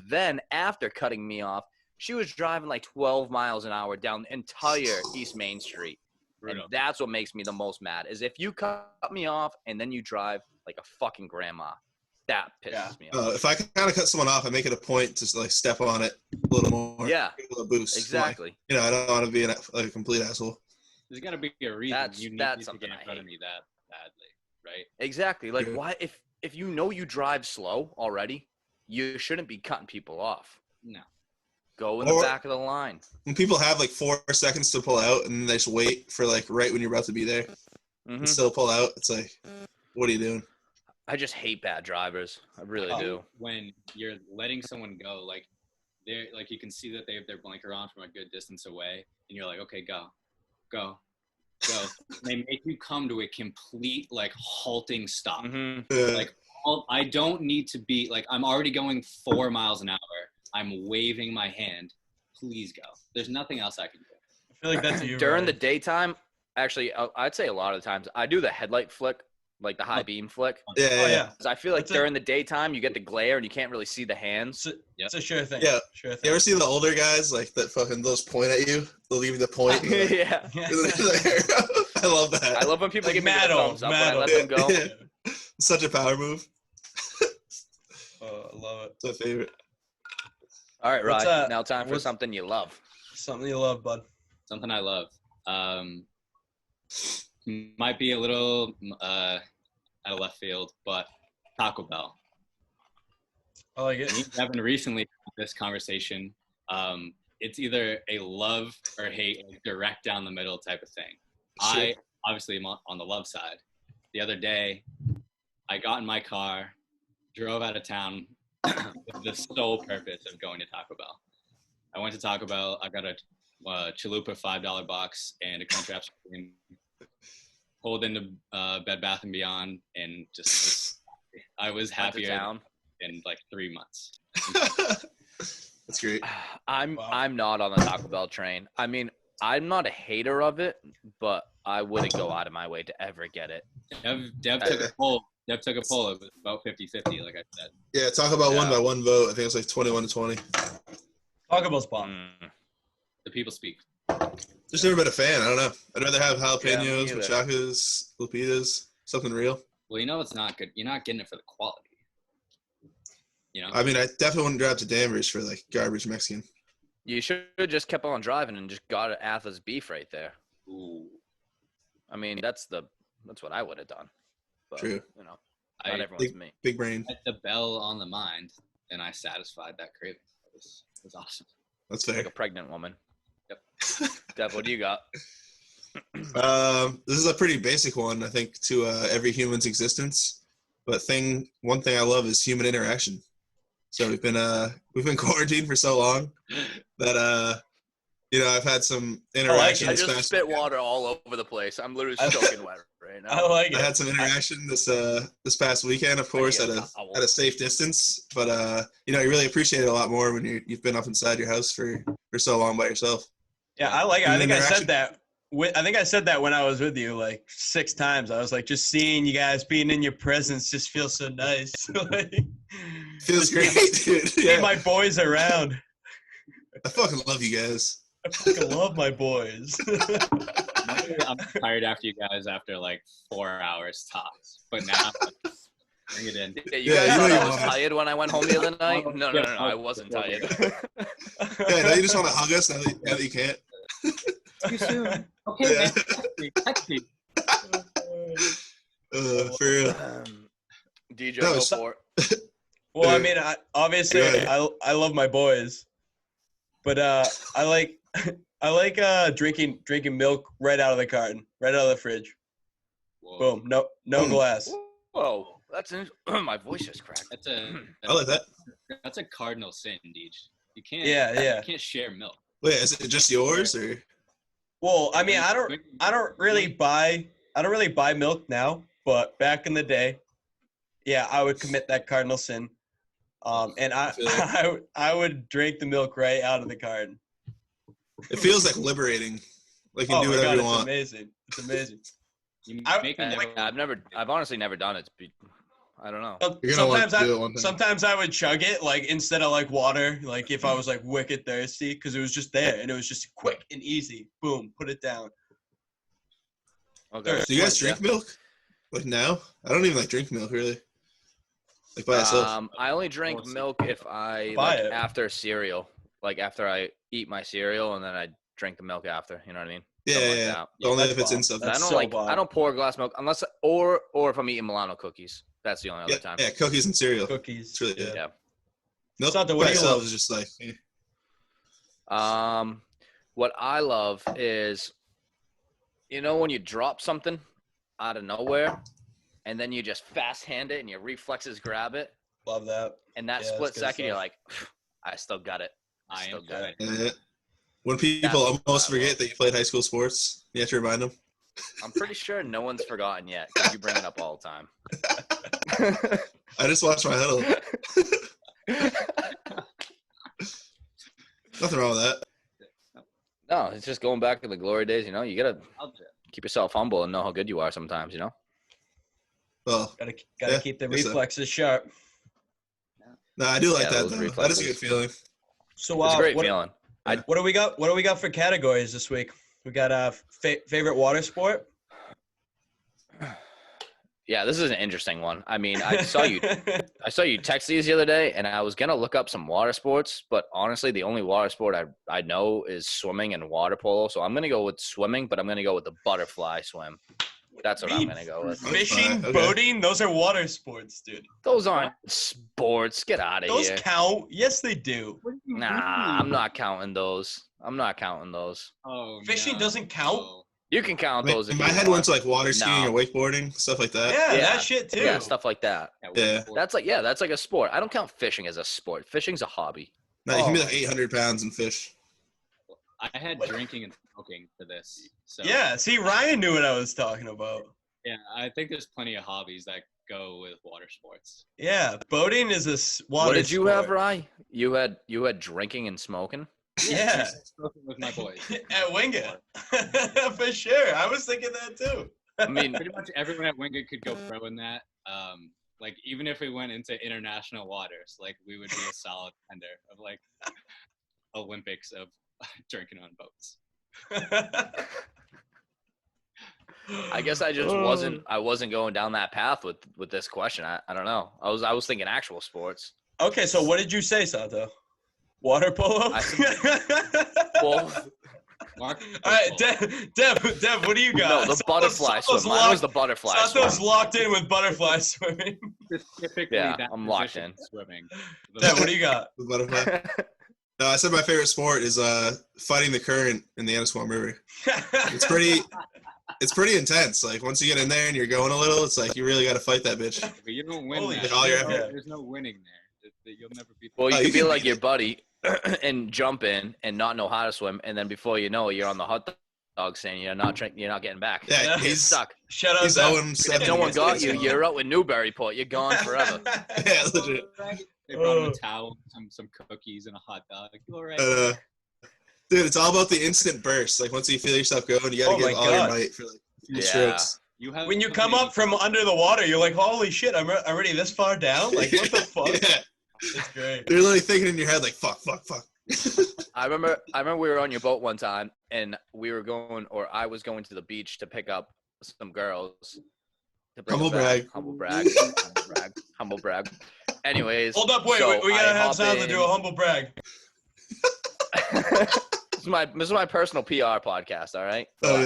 Then after cutting me off, she was driving like 12 miles an hour down the entire East Main Street. And that's what makes me the most mad, is if you cut me off and then you drive like a fucking grandma. That pisses me off. If I kind of cut someone off, I make it a point to like step on it a little more. Yeah. Give it a boost. Exactly. Like, I don't want to be a complete asshole. There's got to be a reason you need that's to get something in I front of hate. me that badly, right? Exactly. Like, why? If you know you drive slow already, you shouldn't be cutting people off. No. Go in the Or- back of the line. When people have like 4 seconds to pull out and they just wait for like right when you're about to be there Mhm. and still pull out, it's like, what are you doing? I just hate bad drivers. I really Oh. do. When you're letting someone go, like they're like you can see that they have their blinker on from a good distance away, and you're like, okay, go. And they make you come to a complete like halting stop. Mhm. Like I don't need to be like I'm already going 4 miles an hour. I'm waving my hand. Please go. There's nothing else I can do. I feel like that's you. During the Ryan. daytime, actually, I'd say a lot of the times I do the headlight flick, like the high beam flick. Yeah, Oh yeah, 'Cause I feel like That's it. during the daytime you get the glare and you can't really see the hands. it's a sure thing. Yeah. Sure You thing. ever see the older guys like that fucking those point at you? They'll leave you the point. And you're like, Yeah. I love that. I love when people Like give me the Matto, thumbs up when I Matto. let them go. Yeah. Such a power move. Oh, I love it. It's my favorite. All right, What's, Ryan. Now time for what's- something you love. Something you love, bud. Something I love. Might be a little out of left field, but Taco Bell. I like Me it. and Devin recently had this conversation. It's either a love or hate, like direct down the middle type of thing. I obviously am on the love side. The other day, I got in my car, drove out of town with the sole purpose of going to Taco Bell. I went to Taco Bell. I got a chalupa $5 box and a Crunchwrap Supreme. Pulled into Bed Bath & Beyond and just I was Went to happier town. in like 3 months. That's great. I'm Wow. I'm not on the Taco Bell train. I mean, I'm not a hater of it, but I wouldn't go out of my way to ever get it. Dev took a poll. Dev took a poll. It was about 50-50, like I said. Yeah, talk about one Yeah. by one vote. I think it's like 21-20. Taco Bell's bomb. Mm. The people speak. Just never been a fan. I don't know. I'd rather have Yeah, me jalapenos, either. machakas, lupitas, something real. Well, you know it's not good. You're not getting it for the quality. You know? I mean, I definitely wouldn't drive to Danvers for like garbage Mexican. You should have just kept on driving and just got Atha's beef right there. Ooh. I mean, that's what I would have done. But, True. You know, I not everyone's me. Big brain. had the bell on the mind, and I satisfied that craving. It was awesome. That's Like fair. a pregnant woman. Yep. Dev, what do you got? This is a pretty basic one, I think, to every human's existence. But one thing I love is human interaction. So we've been quarantined for so long that I've had some interaction. I this just past spit water all over the place. I'm literally soaking wet right I now. like I it. had some interaction this past weekend, of course, need at a a towel. at a safe distance. But you really appreciate it a lot more when you've been up inside your house for so long by yourself. Yeah, I like it. I Human think I interaction. said that. I think I said that when I was with you like 6 times. I was like, just seeing you guys being in your presence just feels so nice. Like, Feels just great, dude. see Yeah, my boys around. I fucking love you guys. I fucking love my boys. I'm tired after you guys after like 4 hours tops. But now, bring it in. Yeah, you Yeah, guys you thought know I you was want it. tired when I went home the other night? No, Yeah. I wasn't tired. Yeah, now you just want to hug us now that you can't. Too soon. Okay, Yeah. man. Text me. For real. DJ, No, go it's- for it. Well, I mean, obviously, Right. I love my boys, but I like drinking milk right out of the carton, right out of the fridge. Whoa. Boom, no glass. Whoa, my voice just cracked. That's a I like that. That's a cardinal sin, Deej. You can't. Yeah. You can't share milk. Wait, is it just yours or? Well, I mean, I don't really buy milk now, but back in the day, yeah, I would commit that cardinal sin. And I feel I would drink the milk right out of the carton. It feels like liberating. Like you Oh can do my whatever god, you it's want. amazing. It's amazing. You I- make me never. I've honestly never done it. I don't know. You're gonna want Sometimes to do it one time. sometimes I would chug it like instead of like water, like if I was like wicked thirsty, because it was just there and it was just quick and easy. Boom, put it down. Okay. Do you guys drink milk? Like now? I don't even like drink milk really. Like by itself. I only drink milk if I Buy like it. after cereal, like after I eat my cereal and then I drink the milk after. You know what I mean? Yeah, Something like yeah. that. Only that's if it's in bomb. something. I That's don't so like. bomb. I don't pour a glass of milk unless or if I'm eating Milano cookies. That's the only other Yeah, time. yeah, cookies and cereal. Cookies. It's really good. Yeah. Milk Santo, by what do you itself love? is just like. What I love is, when you drop something out of nowhere, and then you just fast hand it, and your reflexes grab it. Love that. And that split second, you're like, I still got it. I still got it. Yeah. When people almost forget that you played high school sports, you have to remind them. I'm pretty sure no one's forgotten yet because you bring it up all the time. I just watched my huddle. Nothing wrong with that. No, it's just going back to the glory days. You got to keep yourself humble and know how good you are sometimes, Well, gotta keep the reflexes sharp. No, I do like that, though. That is a good feeling. So, it's a great feeling. What do we got? What do we got for categories this week? We got favorite water sport. Yeah, this is an interesting one. I mean, I saw you text these the other day, and I was gonna look up some water sports, but honestly, the only water sport I know is swimming and water polo. So I'm gonna go with swimming, but I'm gonna go with the butterfly swim. That's what I'm gonna go with. Fishing, boating, those are water sports, dude. Those aren't sports. Get out of here. Those count. Yes, they do. Nah, I'm not counting those. Oh, Fishing doesn't count. Oh. You can count those. In my head went to like water skiing or wakeboarding, stuff like that. Yeah, that shit too. Yeah, stuff like that. Yeah. That's like a sport. I don't count fishing as a sport. Fishing's a hobby. No, you can be like 800 pounds and fish. I had drinking and smoking for this. So Yeah, see, Ryan knew what I was talking about. yeah, I think there's plenty of hobbies that go with water sports. Yeah, boating is a water What did you sport. have, Rye? You had drinking and smoking? Yeah. Smoking with my boys. At Wingate. For sure. I was thinking that too. I mean, Pretty much everyone at Wingate could go pro in that. Like even if we went into international waters, like we would be a solid contender of like Olympics of drinking on boats. I guess I just wasn't going down that path with this question. I don't know. I was thinking actual sports. Okay, so what did you say, Santo? Water polo? Both. All right, Dev, what do you got? No, the butterfly swim. Mine was the butterfly Santo's swim. locked in with butterfly swimming. Specifically, Yeah, that I'm locked position, in. swimming. Dev, what do you got? The butterfly. No, I said my favorite sport is fighting the current in the Annisquam River. It's pretty intense. Like once you get in there and you're going a little, it's like you really got to fight that bitch. But you don't win Holy that. shit. There's no winning there. You'll never beat. Well, you Oh, can you be can like beat your it. buddy and jump in and not know how to swim, and then before you know it, you're on the hot dog stand. You're not getting back. Yeah, Yeah. You're he's stuck. Shout out he's Dev. 0-7. If no one got you, you're out with Newburyport. You're gone forever. Yeah, legit. They brought him a towel, some cookies, and a hot dog. You all right? Dude, it's all about the instant burst. Like once you feel yourself going, you got to Oh give my all your God. might for like a few Yeah. strokes. When you come up from under the water, you're like, holy shit, I'm already this far down? Like, what the fuck? Yeah. It's great. You're literally thinking in your head like, fuck. I remember we were on your boat one time, and I was going to the beach to pick up some girls. To bring Humble them back. brag. Humble brag. Anyways. Hold up, wait, so we gotta I have hop Santo in. do a humble brag. This is my personal PR podcast, all right? Oh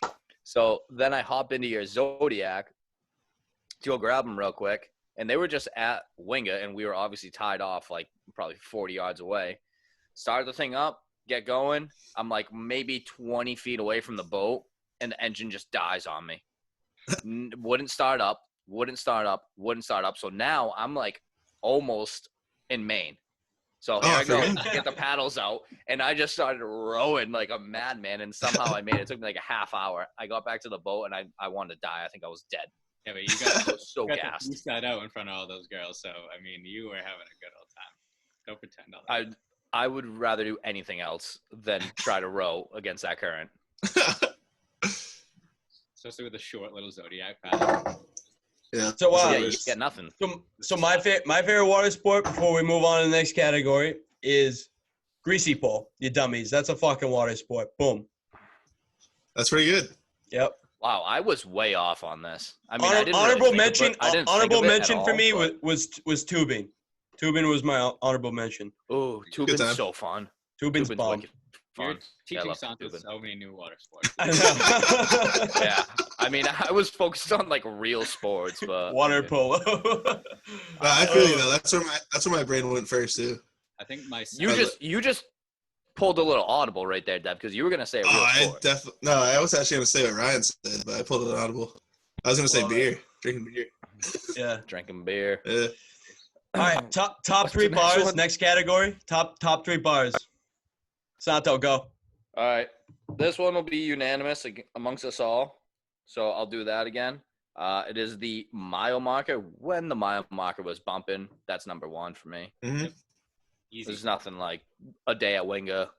yeah. So then I hop into your Zodiac to go grab them real quick. And they were just at Winga, and we were obviously tied off like probably 40 yards away. Started the thing up, get going. I'm like maybe 20 feet away from the boat, and the engine just dies on me. Wouldn't start up. So now I'm like almost in Maine. So here I go, get the paddles out, and I just started rowing like a madman, and somehow I made it. It took me like a half hour. I got back to the boat, and I wanted to die. I think I was dead. Yeah, but you got So you got to gassed. beast that out in front of all those girls. So I mean, you were having a good old time. Don't pretend all that. I would rather do anything else than try to row against that current. Especially with a short little Zodiac paddle. Yeah. So, Yeah, you get nothing. So my favorite water sport, before we move on to the next category, is greasy pole. You dummies. That's a fucking water sport. Boom. That's pretty good. Yep. Wow, I was way off on this. I mean, I didn't really honorable think mention. of it- I didn't think Honorable of it at mention all, for me but- was tubing. Tubing was my honorable mention. Ooh, Good tubing's time. so fun. Tubing's Tubing's bomb. wicked You're fun. Yeah, I teaching love Santo tubing. so many new water sports. I know. Yeah, I mean, I was focused on like real sports, but Water polo. I feel you though. That's where my brain went first too. I think my You just pulled a little audible right there, Dev, because you were gonna say a real sport. I was actually gonna say what Ryan said, but I pulled an audible. I was gonna say beer, drinking beer. Yeah, drinking beer. Yeah. All right, top What's three the next bars. one? Next category. Top 3 bars. Santo, go. All right, this one will be unanimous amongst us all, so I'll do that again. It is the mile marker. When the mile marker was bumping, that's number 1 for me. Mm-hmm. Easy. There's nothing like a day at Winga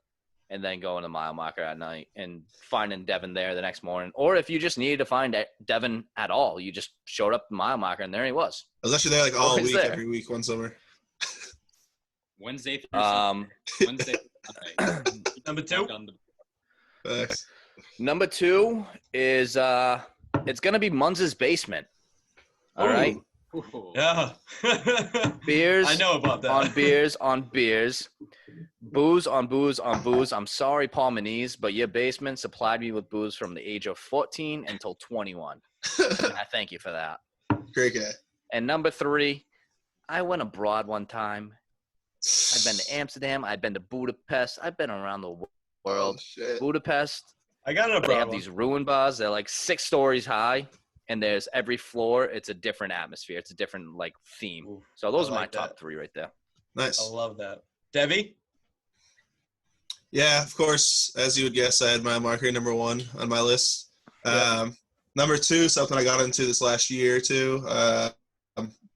and then going to mile marker at night and finding Devin there the next morning. Or if you just needed to find Devin at all, you just showed up at the mile marker and there he was. I was actually there like all Always week, there. every week, one summer. Wednesday through Sunday. Wednesday through Sunday. Number 2. Facts. Number 2 is it's gonna be Munz's basement. All right. Ooh. Yeah. Beers. I know about that. On beers. Booze on booze. I'm sorry, Paul Manise, but your basement supplied me with booze from the age of 14 until 21. And I thank you for that. Great guy. And number 3, I went abroad one time. I've been to Amsterdam. I've been to Budapest. I've been around the world. Oh, shit. Budapest. I got an They have abroad these ruin bars. They're like 6 stories high, and there's every floor. It's a different atmosphere. It's a different like theme. Ooh, So those I are my like top that. 3 right there. Nice. I love that. Debbie? Yeah, of course. As you would guess, I had my marker number 1 on my list. Number 2, something I got into this last year or two.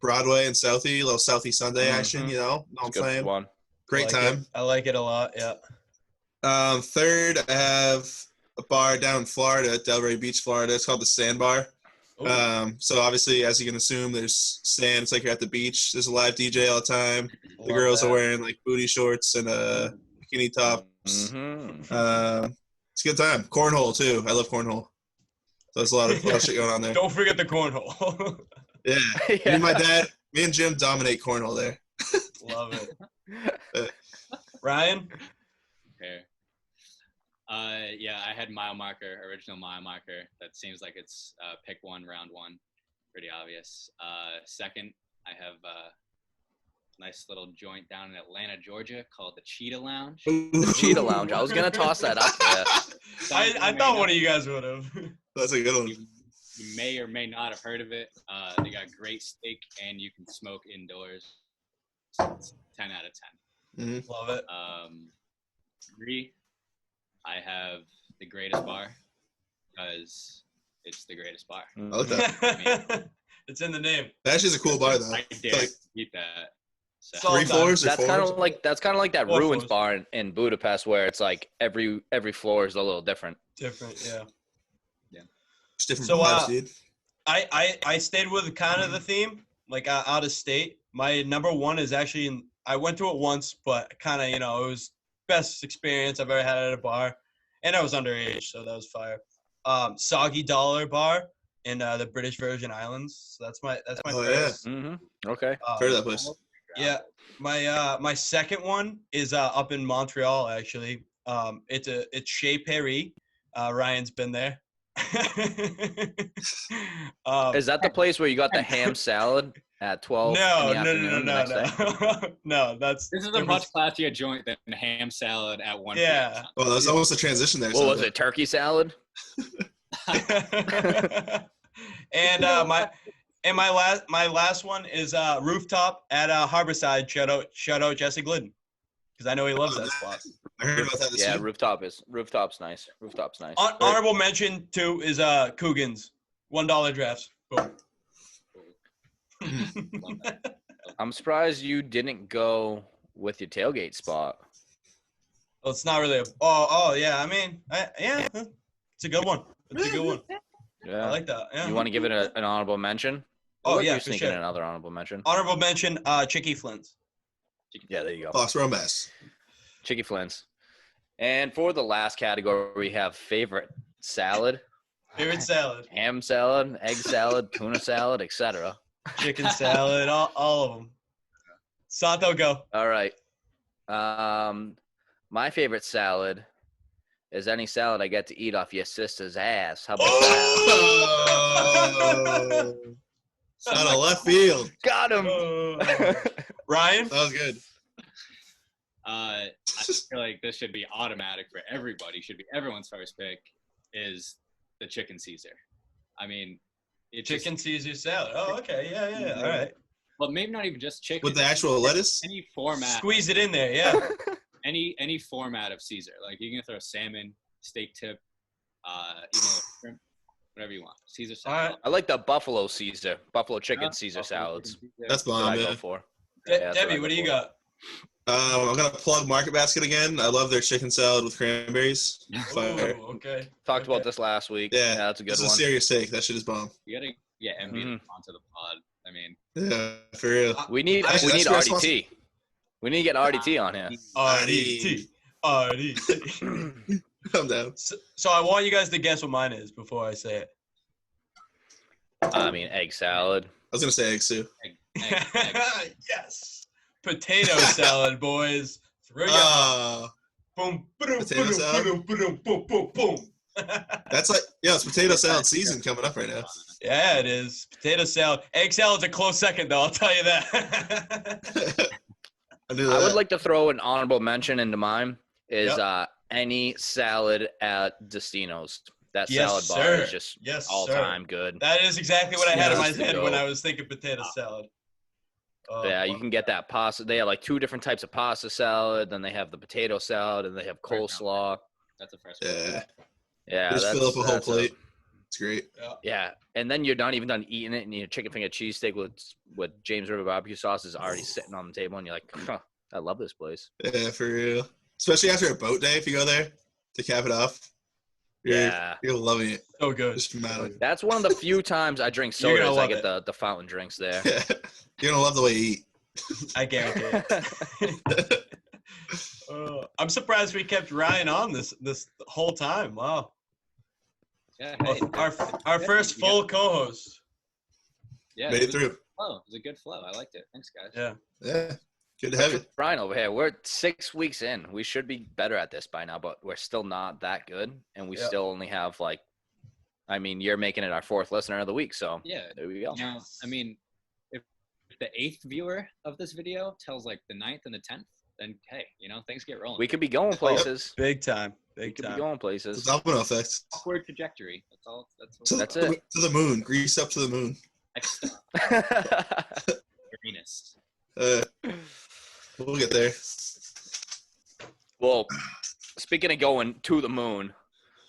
Broadway and Southie, a little Southie Sunday action, you know what I'm It's a good saying? one. Great time. I like it a lot, yeah. Third, I have a bar down in Florida, Delray Beach, Florida. It's called the Sandbar. Ooh, So obviously, as you can assume, there's sand. It's like you're at the beach. There's a live DJ all the time. The love girls that. are wearing like booty shorts and bikini tops. Mm-hmm. It's a good time. Cornhole too. I love cornhole. So there's a lot of shit going on there. Don't forget the cornhole. Yeah. Me and Jim dominate cornhole there. Love it. Ryan? Okay. Yeah, I had original mile marker. That seems like it's pick 1, round 1. Pretty obvious. Second, I have a nice little joint down in Atlanta, Georgia called the Cheetah Lounge. The Cheetah Lounge. I was going to toss that up there. I thought one of you guys would have. That's a good one. You may or may not have heard of it. They got great steak and you can smoke indoors. So it's 10 out of 10. Mm-hmm. Love it. 3, I have the greatest bar because it's the greatest bar. I like that. It's in the name. That actually is a cool bar though. I It's dare like eat that. So, It's all 3 done. floors or That's 4 kind of like that 4 ruins floors. bar in Budapest where it's like every floor is a little different. Different, yeah. It's different So, vibes, dude. I stayed with kind of the theme, like out of state. My number 1 is actually I went to it once, but kind of, it was best experience I've ever had at a bar. And I was underage, so that was fire. Soggy Dollar Bar in the British Virgin Islands. So that's my Oh, favorite. Mm-hmm. Okay. Heard of that place. Yeah. My second one is up in Montreal actually. It's Chez Perry. Ryan's been there. Is that the place where you got the ham salad at 12 in the afternoon the next day? No, that's this is a much classier joint than ham salad at 1 Yeah. Well, that's almost a transition there. What was Santo. it? Turkey salad? And my last one is Rooftop at Harborside. Shout out Jesse Glidden, because I know he loves that spot. I heard about that this Yeah, week. Rooftop's nice. Rooftop's nice. Honorable mention too is Coogan's $1 drafts. Boom. I'm surprised you didn't go with your tailgate spot. Well, it's not really. Oh yeah. I mean, yeah, it's a good one. It's a good one. Yeah. I like that. Yeah. You want to give it an honorable mention? Oh, I'll let yeah, you for sneak sure. in another honorable mention. Honorable mention, Chicky Flynn's. Yeah, there you go. Foxborough Mess. Chicky Flynn's. And for the last category, we have favorite salad, Favorite salad. ham salad, egg salad, tuna salad, etc. Chicken salad. All of them. Santo, go. All right. My favorite salad is any salad I get to eat off your sister's ass. How about Oh! Out of left field. that? Got him. Ryan? That was good. I feel like this should be automatic for everybody. Should be everyone's first pick is the chicken Caesar. I mean, it's Chicken Caesar salad. Oh, okay. Yeah. All right. Well, maybe not even just chicken. With the actual lettuce? Any format. Squeeze it in there. Yeah. Any format of Caesar. Like you can throw salmon, steak tip, even shrimp, whatever you want. Caesar salad. I like the buffalo Caesar, buffalo chicken Caesar salads. That's That's what bomb, I yeah. go for. Debbie, what do you got? I'm going to plug Market Basket again. I love their chicken salad with cranberries. Fire. Ooh, okay. Talked about this last week. Yeah, That's a good This one. is a serious take. That shit is bomb. You gotta get MB Mhm. onto the pod. I mean, Yeah, for real. We need Actually, that's RDT. We need to get RDT on here. RDT. Calm down. So I want you guys to guess what mine is before I say it. I mean, egg salad. I was going to say eggs too. egg. Yes. Potato salad, boys. Throw your boom, boom, Potato boom, salad? boom, boom, boom, boom, boom. That's like, it's potato salad season coming up right now. Yeah, it is. Potato salad. Egg salad's a close second, though. I'll tell you that. I knew that. I would like to throw an honorable mention into mine is Yep. any salad at Destino's. That Yes, salad bar sir. is just Yes, all sir. time good. That is exactly what I had in my Yes, to head go. when I was thinking potato salad. Oh, Yeah, you can get that pasta. They have like 2 different types of pasta salad. Then they have the potato salad, and they have coleslaw. That's a fresh one. Yeah. Yeah, Just fill up a whole that's plate. It's great. Yeah, and then you're not even done eating it, and your chicken finger cheesesteak with James River barbecue sauce is already sitting on the table, and you're like, huh, I love this place. Yeah, for real. Especially after a boat day, if you go there to cap it off. You're loving it. So good. Just mad. That's one of the few times I drink You're gonna sodas. I love get the fountain drinks there. You're gonna love the way you eat. I guarantee it. I'm surprised we kept Ryan on this whole time. Wow. Yeah, Well, hey, our first full co-host. yeah, Made it through. It was a good flow. I liked it. Thanks, guys. Yeah. Yeah. Good to have you. Brian over here, we're 6 weeks in. We should be better at this by now, but we're still not that good, and we Yeah. still only have I mean, you're making it our 4th listener of the week, so Yeah. there we go. Now, I mean, if the 8th viewer of this video tells like the 9th and the 10th, then hey, things get rolling. We could be going places. Big time. We Big could be time. going It's places. a domino effect. Upward trajectory. That's all. That's it. To the moon. Grease up to the moon. Next up, Venus. We'll get there. Well, speaking of going to the moon,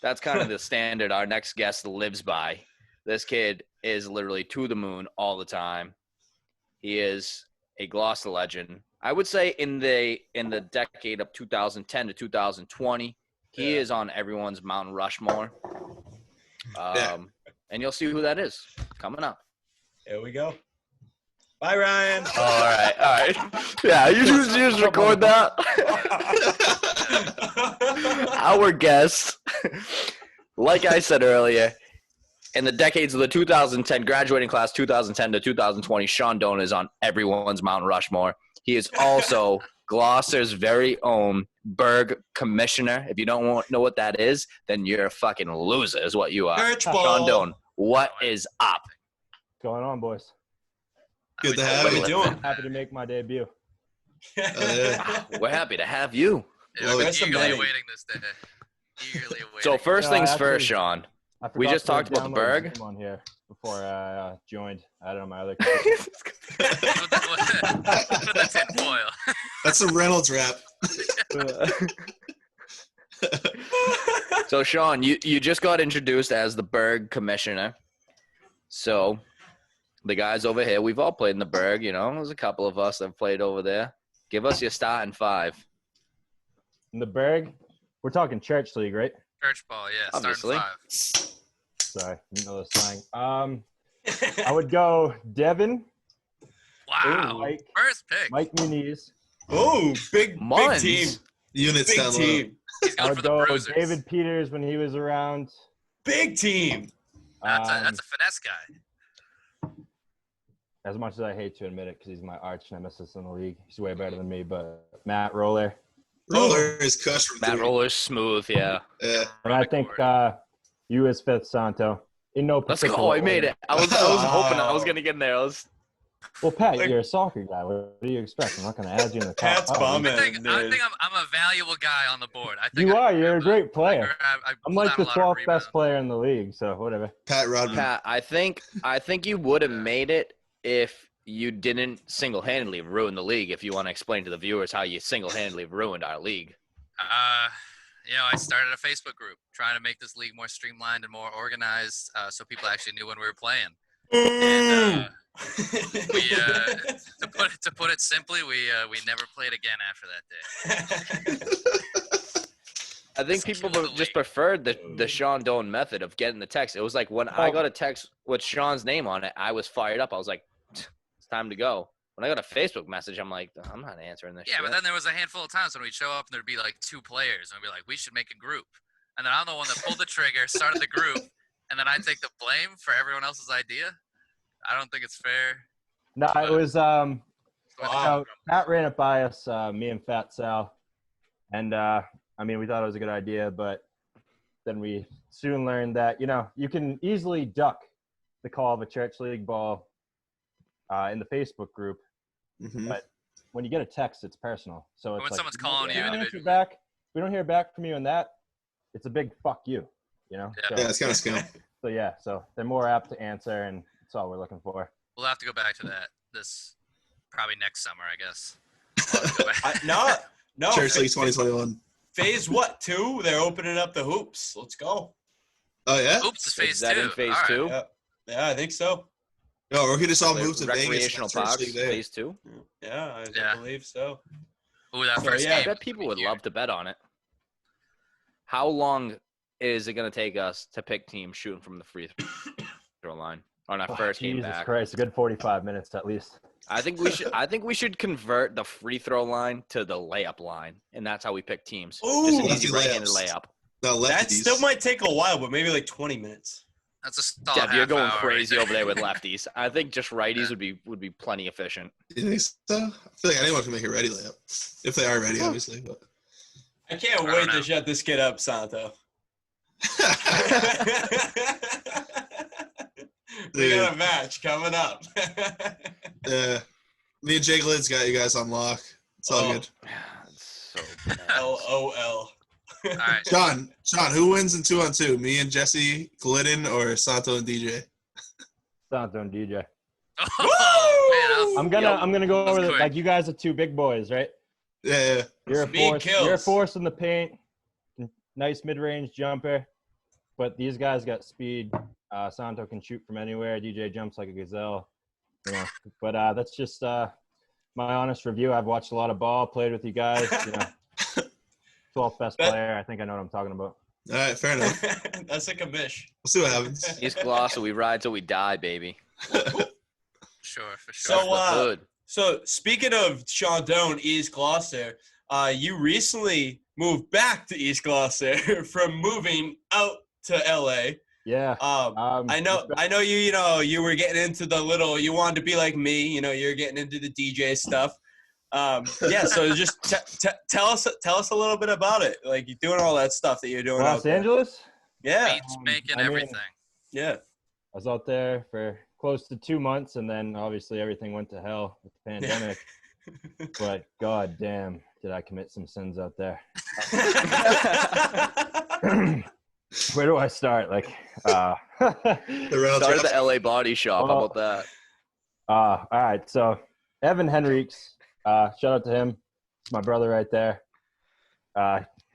that's kind of the standard our next guest lives by. This kid is literally to the moon all the time. He is a Gloucester legend. I would say in the decade of 2010 to 2020, he is on everyone's Mount Rushmore. And you'll see who that is coming up. Here we go. Bye, Ryan. All right. Yeah, you just record that. Our guest, like I said earlier, in the decades of the 2010 graduating class, 2010 to 2020, Sean Doane is on everyone's Mount Rushmore. He is also Gloucester's very own Berg commissioner. If you don't know what that is, then you're a fucking loser, is what you are. Church Sean ball. Doane, what is up? What's going on, boys? Good to What have are we you. doing? Happy to make my debut. We're happy to have you. Love it. Where's the Eagerly betting? awaiting this day. Eagerly awaiting. So first No, things actually- first, Sean. I We forgot just to talked about the download Berg. Zoom on here before I joined. I had it on my other computer. for the tinfoil. That's a Reynolds rap. So Sean, you just got introduced as the Berg commissioner. So the guys over here, we've all played in the Berg, There's a couple of us that have played over there. Give us your starting 5. In the Berg, we're talking church league, right? Church ball, yeah. Obviously. Starting 5. Sorry, didn't know the slang. I would go Devin, Wow. Mike, First pick. Mike Muniz. Oh, big Muns. team. Units Big down low. team. He's I going for would the go bruisers. David Peters when he was around. Big team. That's a finesse guy. As much as I hate to admit it, because he's my arch nemesis in the league. He's way better than me, but Matt Roller. Roller is cush from Matt 3. Roller's smooth, yeah. Yeah. And I think you as fifth, Santo. In no Let's particular go. I made order. it. I was hoping I was gonna get in there. Well, Pat, Like- you're a soccer guy. What do you expect? I'm not going to add you in the top Pat's five. bumming. I think dude. I'm a valuable guy on the board. I think You I are. You're a great player. I I'm pull like down the a lot of 12th best rebounds. player in the league, so whatever. Pat Rodman. Pat, I think you would have made it if you didn't single-handedly ruin the league. If you want to explain to the viewers how you single-handedly ruined our league. I started a Facebook group trying to make this league more streamlined and more organized, so people actually knew when we were playing. And we, to put it simply, we never played again after that day. I think people just preferred the Sean Doane method of getting the text. It was like when I got a text with Sean's name on it, I was fired up. I was like, it's time to go. When I got a Facebook message, I'm like, I'm not answering this shit. But then there was a handful of times when we'd show up and there'd be like 2 players, and we'd be like, we should make a group. And then I'm the one that pulled the trigger, started the group, and then I take the blame for everyone else's idea. I don't think it's fair. No, it was Wow. Pat ran it by us, me and Fat Sal, and we thought it was a good idea, but then we soon learned that you can easily duck the call of a church league ball in the Facebook group, Mhm. but when you get a text, it's personal. So it's When like, someone's calling you we don't individually. answer back. We don't hear back from you in that. It's a big fuck you. Yeah. So, Yeah, it's kind of scam. so they're more apt to answer, and that's all we're looking for. We'll have to go back to that this probably next summer, I guess. We'll have to go back. No. Church League 2021. Phase 2? They're opening up the hoops. Let's go. Oh yeah. Oops, it's phase Is that 2. in phase All right. 2? Yeah, I think so. No, we could just all move to Recreational Vegas. Church parks, League there. phase 2. Yeah, I Yeah. believe so. Ooh, that So, first yeah. I game. bet people would love to bet on it. How long is it going to take us to pick teams shooting from the free throw line on our first game Jesus back? Christ, a good 45 minutes at least. I think we should convert the free throw line to the layup line, and that's how we pick teams. Ooh, Just an lefty easy right-handed layups. layup. No, That lefties. still might take a while, but maybe like 20 minutes. That's a solid Deb, you're half going hour crazy right over there with lefties. I think just righties would be plenty efficient. You think so? I feel like anyone can make a ready layup if they are ready, obviously. But I can't I wait don't know. to shut this kid up, Santo. We got a match coming up. Me and Jake Lid's got you guys on lock. It's all Oh. good. It's so bad. LOL. All right. Sean, who wins in 2-on-2? Me and Jesse Glidden or Santo and DJ? Santo and DJ. Oh, man, I'm gonna go That was over quick. like you guys are 2 big boys, right? Yeah. You're a Speed force. kills. You're a force in the paint. Nice mid-range jumper, but these guys got speed. Santo can shoot from anywhere. DJ jumps like a gazelle. But that's just my honest review. I've watched a lot of ball, played with you guys. 12th best player. I think I know what I'm talking about. All right, fair enough. That's a commish. We'll see what happens. East Gloucester, we ride till we die, baby. Sure, for So, sure. The hood. So speaking of Sean Doane, East Gloucester, you recently moved back to East Gloucester from moving out to LA. Yeah. I know you were getting into the little, you wanted to be like me, you're getting into the DJ stuff. So just tell us a little bit about it. Like you're doing all that stuff that you're doing Los out there. Angeles. Yeah. Beats making I mean- everything. Yeah. I was out there for close to 2 months, and then obviously everything went to hell with the pandemic. But god damn, did I commit some sins out there. Where do I start? Like, The round Started trip. the LA Body Shop. How Well, about that? all right. So Evan Henriques, shout out to him. It's my brother right there.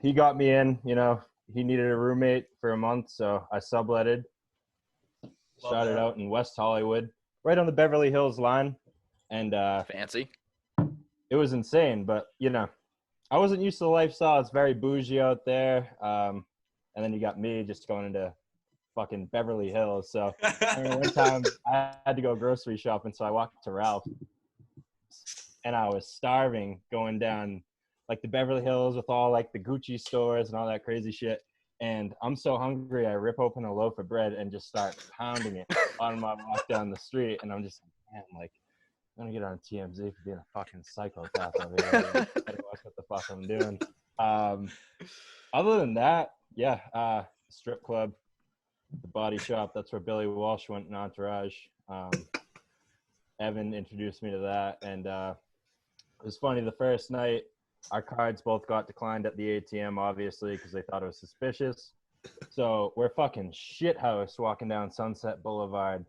He got me in, he needed a roommate for a month. So I subletted, started that. out in West Hollywood, right on the Beverly Hills line. And, Fancy. it was insane, but I wasn't used to the lifestyle. It's very bougie out there. And then you got me just going into fucking Beverly Hills. So I remember one time I had to go grocery shopping, so I walked to Ralph, and I was starving going down like the Beverly Hills with all like the Gucci stores and all that crazy shit. And I'm so hungry, I rip open a loaf of bread and just start pounding it on my walk down the street. And I'm just like, man, like, I'm gonna get on TMZ for being a fucking psychopath over here. I gotta watch what the fuck I'm doing. Other than that, yeah, strip club, the Body Shop. That's where Billy Walsh went in Entourage. Evan introduced me to that, and it was funny. The first night, our cards both got declined at the ATM, obviously, because they thought it was suspicious. So we're fucking shithouse walking down Sunset Boulevard,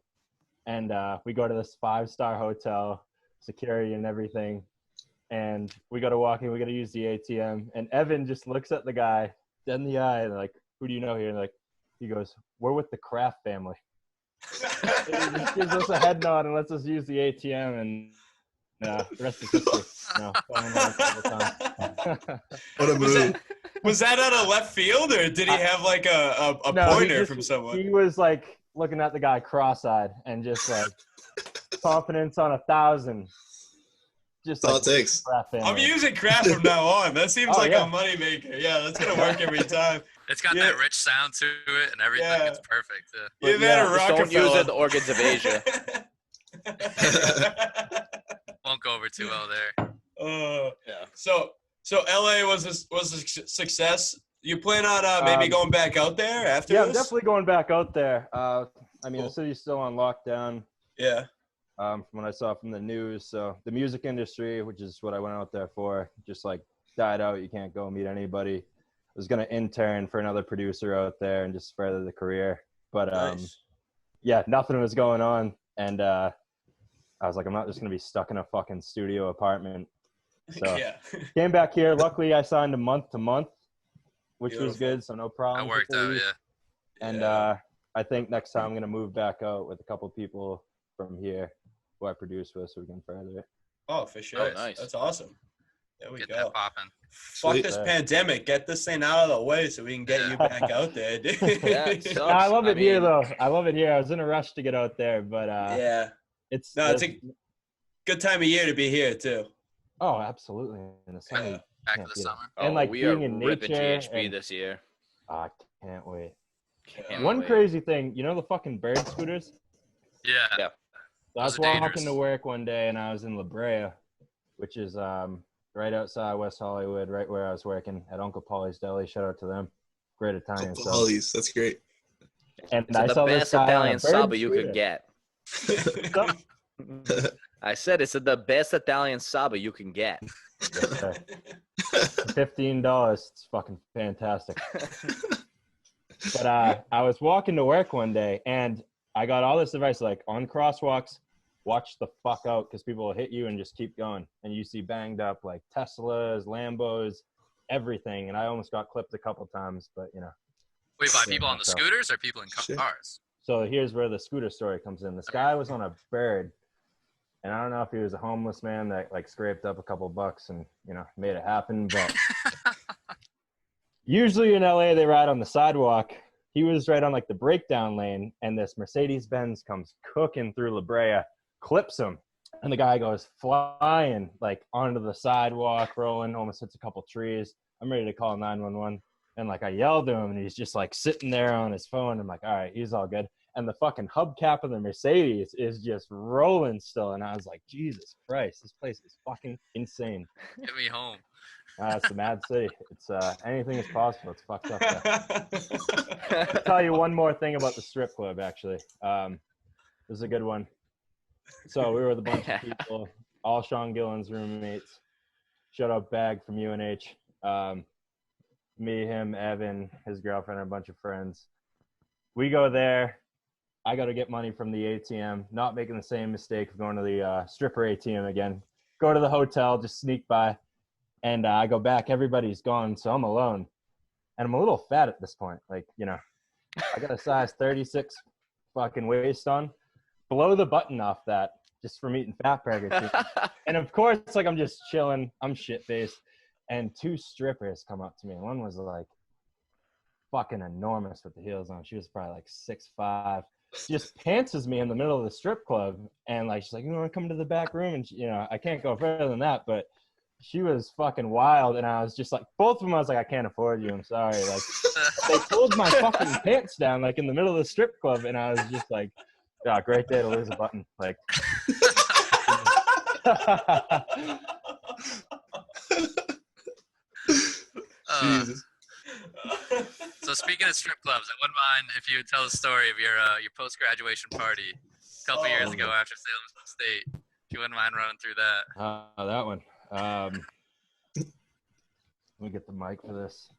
and we go to this 5-star hotel, security and everything, and we got to walk in. We got to use the ATM, and Evan just looks at the guy dead in the eye, and like, "Who do you know here?" And like, he goes, "We're with the Kraft family." He just gives us a head nod and lets us use the ATM, and the rest is history. No, What a move. Was that out of left field, or did he have like a No, pointer from someone? He was like looking at the guy cross-eyed and just like confidence on 1,000. Just That's all like it takes. Kraft family. I'm using Kraft from now on. That seems Oh, like yeah. a moneymaker. Yeah, that's gonna work every time. It's got that rich sound to it and everything. Yeah. It's perfect. Yeah, But man, yeah, a Just don't use it Rockefeller. in the organs of Asia. Won't go over too well there. Yeah. So LA was a success. You plan on maybe going back out there after Yeah, I'm this? definitely going back out there. I mean, the city's still on lockdown. Yeah. From what I saw from the news. So the music industry, which is what I went out there for, just like died out. You can't go meet anybody. I was going to intern for another producer out there and just further the career. But Nice. yeah, nothing was going on. And I was like, I'm not just going to be stuck in a fucking studio apartment. So Yeah. came back here. Luckily, I signed a month to month, which was Beautiful. good. So no problem. That worked out, yeah. And Yeah. I think next time I'm going to move back out with a couple people from here who I produce with so we can further it. Oh, for sure. Oh, nice. That's awesome. There we Get go. that popping. Fuck Sweet. this Yeah. pandemic. Get this thing out of the way so we can get you back out there, dude. Yeah, it sucks. No, I love it I here, mean- though. I love it here. I was in a rush to get out there, but Yeah. it's No, it's a good time of year to be here too. oh, absolutely. In the summer, Yeah. Back Can't to the beat it. summer. And, like, we are being in ripping nature THB and- this year. I can't wait. Can't One wait. crazy thing, you know the fucking bird scooters? Yeah. Yeah. So I was Those are walking dangerous. to work one day, and I was in La Brea, which is right outside West Hollywood, right where I was working at Uncle Polly's Deli. Shout out to them. Great Italian stuff. Hollies. That's great. And It's I the saw this best guy on a Italian bird saba you scooter. could get. So- I said it's the best Italian saba you can get. Yes, sir. $15. It's fucking fantastic. But I was walking to work one day, and I got all this advice, like, on crosswalks, watch the fuck out because people will hit you and just keep going. And you see banged up, like, Teslas, Lambos, everything. And I almost got clipped a couple times, but, you know. Wait, by Yeah, people on the so- scooters or people in Shit. cars? So here's where the scooter story comes in. This guy was on a bird, and I don't know if he was a homeless man that, like, scraped up a couple bucks and, you know, made it happen, but usually in LA, they ride on the sidewalk. He was right on like the breakdown lane, and this Mercedes-Benz comes cooking through La Brea, clips him, and the guy goes flying like onto the sidewalk, rolling, almost hits a couple trees. I'm ready to call 911, and like I yelled to him, and he's just like sitting there on his phone. I'm like, all right, he's all good. And the fucking hubcap of the Mercedes is just rolling still, and I was like, Jesus Christ, this place is fucking insane. Get me home. It's the Mad City. It's anything is possible. It's fucked up there. I'll tell you one more thing about the strip club, actually. This is a good one. So we were with a bunch of people, all Sean Gillen's roommates. Shut up, Bag from UNH. Me, him, Evan, his girlfriend, and a bunch of friends. We go there. I got to get money from the ATM, not making the same mistake of going to the stripper ATM again. Go to the hotel, just sneak by. And I go back, everybody's gone, so I'm alone. And I'm a little fat at this point. Like, you know, I got a size 36 fucking waist on. Blow the button off that just from eating fat burgers. And of course, like, I'm just chilling. I'm shit-faced. And two strippers come up to me. One was like fucking enormous with the heels on. She was probably like 6'5". Just pantses me in the middle of the strip club. And like, she's like, you want to come to the back room? And, you know, I can't go further than that, but she was fucking wild, and I was just like, both of them, I was like, I can't afford you. I'm sorry. Like, they pulled my fucking pants down, like, in the middle of the strip club, and I was just like, oh, great day to lose a button. Like, Jesus. So speaking of strip clubs, I wouldn't mind if you would tell the story of your post-graduation party couple years ago after Salem State. If you wouldn't mind running through that. That one. Let me get the mic for this.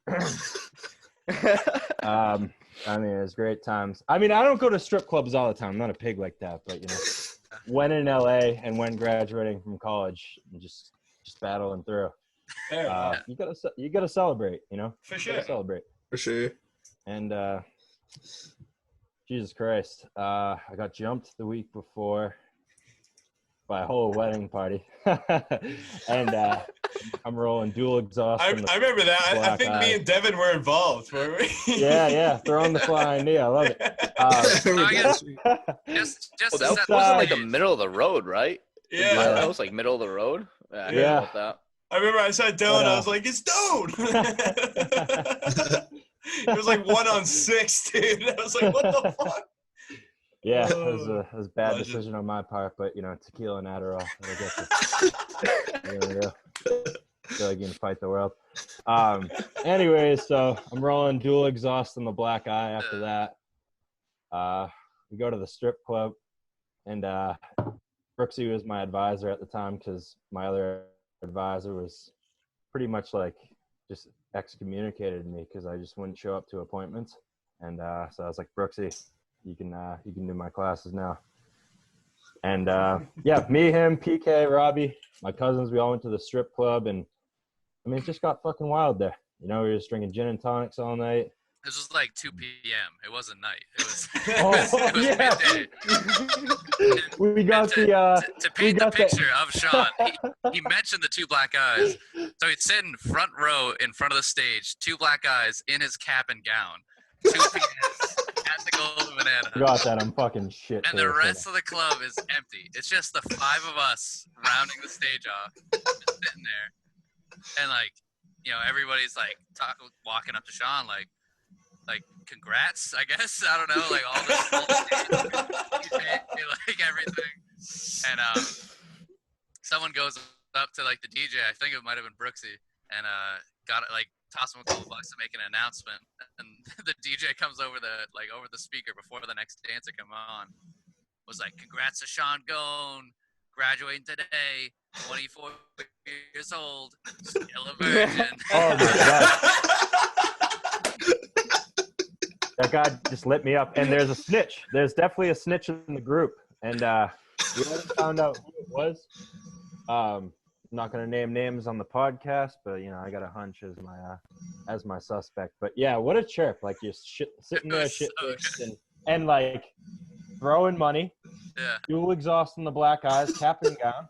I mean, it was great times. I mean, I don't go to strip clubs all the time. I'm not a pig like that, but when in LA and when graduating from college, and just battling through. You gotta celebrate, For sure. Celebrate. For sure. And Jesus Christ, I got jumped the week before by a whole wedding party, and I'm rolling dual exhaust. I remember that. I think me and Devin were involved, weren't we? Yeah, throwing the flying knee. I love it. That wasn't like the middle of the road, right? Yeah. That was like middle of the road. I heard about that. I remember I saw Dylan. I was like, "It's Doane." It was like 1 on 6, dude. I was like, "What the fuck?" Yeah, it was a bad decision on my part, but tequila and Adderall. I feel like you can fight the world. Anyways, so I'm rolling dual exhaust in the black eye. After that, we go to the strip club, and Brooksy was my advisor at the time because my other advisor was pretty much like just excommunicated me because I just wouldn't show up to appointments, and so I was like, Brooksy, you can do my classes now. And me, him, PK, Robbie, my cousins, we all went to the strip club, and I mean, it just got fucking wild there. We were just drinking gin and tonics all night. This was like 2 p.m. It wasn't night. It was, midday. We got to paint the picture of Sean. He mentioned the 2 black eyes. So he'd sit in front row in front of the stage, 2 black eyes in his cap and gown. 2 p.m. at the Golden Banana. Got that? I'm fucking shit. And the rest of the club is empty. It's just the 5 of us rounding the stage off, just sitting there, and everybody's like walking up to Sean like congrats, I guess. I don't know, like all this like everything. And someone goes up to like the DJ, I think it might have been Brooksy, and got it, like toss him a couple bucks to make an announcement. And the DJ comes over the speaker before the next dancer come on, was like, congrats to Sean Doane, graduating today, 24 years old, still a virgin. Oh my God. That guy just lit me up. And there's a snitch. There's definitely a snitch in the group. And we haven't found out who it was. I'm not going to name names on the podcast, but, I got a hunch as my suspect. But, yeah, what a chirp. Like, you're sitting there and, like, throwing money. Yeah. Dual exhaust in the black eyes, cap and gown.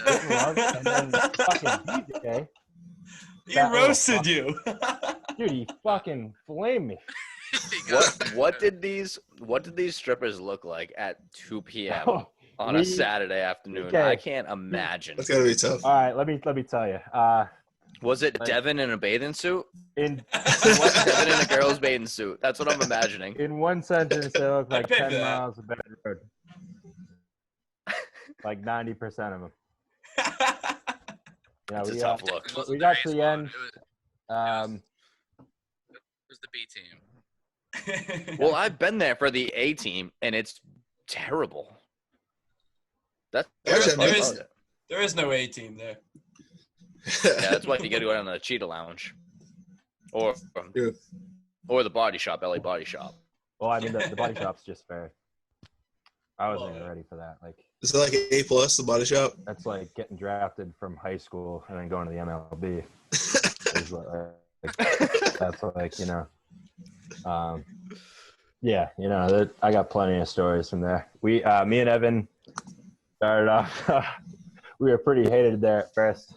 Yeah. And then fucking DJ. He roasted you. Dude, he fucking flamed me. What did these strippers look like at 2 p.m. on a Saturday afternoon? Okay. I can't imagine. That's gotta be tough. All right, let me tell you. Was it Devin in a bathing suit? In Devin in a girl's bathing suit. That's what I'm imagining. In one sentence, they look like 10 miles of bad road. Like 90% of them. It's a tough look. We got to the end. It was the B team. Well, I've been there for the A team, and it's terrible. There is no A team there. Yeah, that's why you got to go down to the Cheetah Lounge, or the Body Shop, LA Body Shop. Well, I mean, the Body Shop's just fair. I wasn't even ready for that. Like, is it like an A+, the Body Shop? That's like getting drafted from high school and then going to the MLB. That's like, I got plenty of stories from there. Me and Evan started off, we were pretty hated there at first.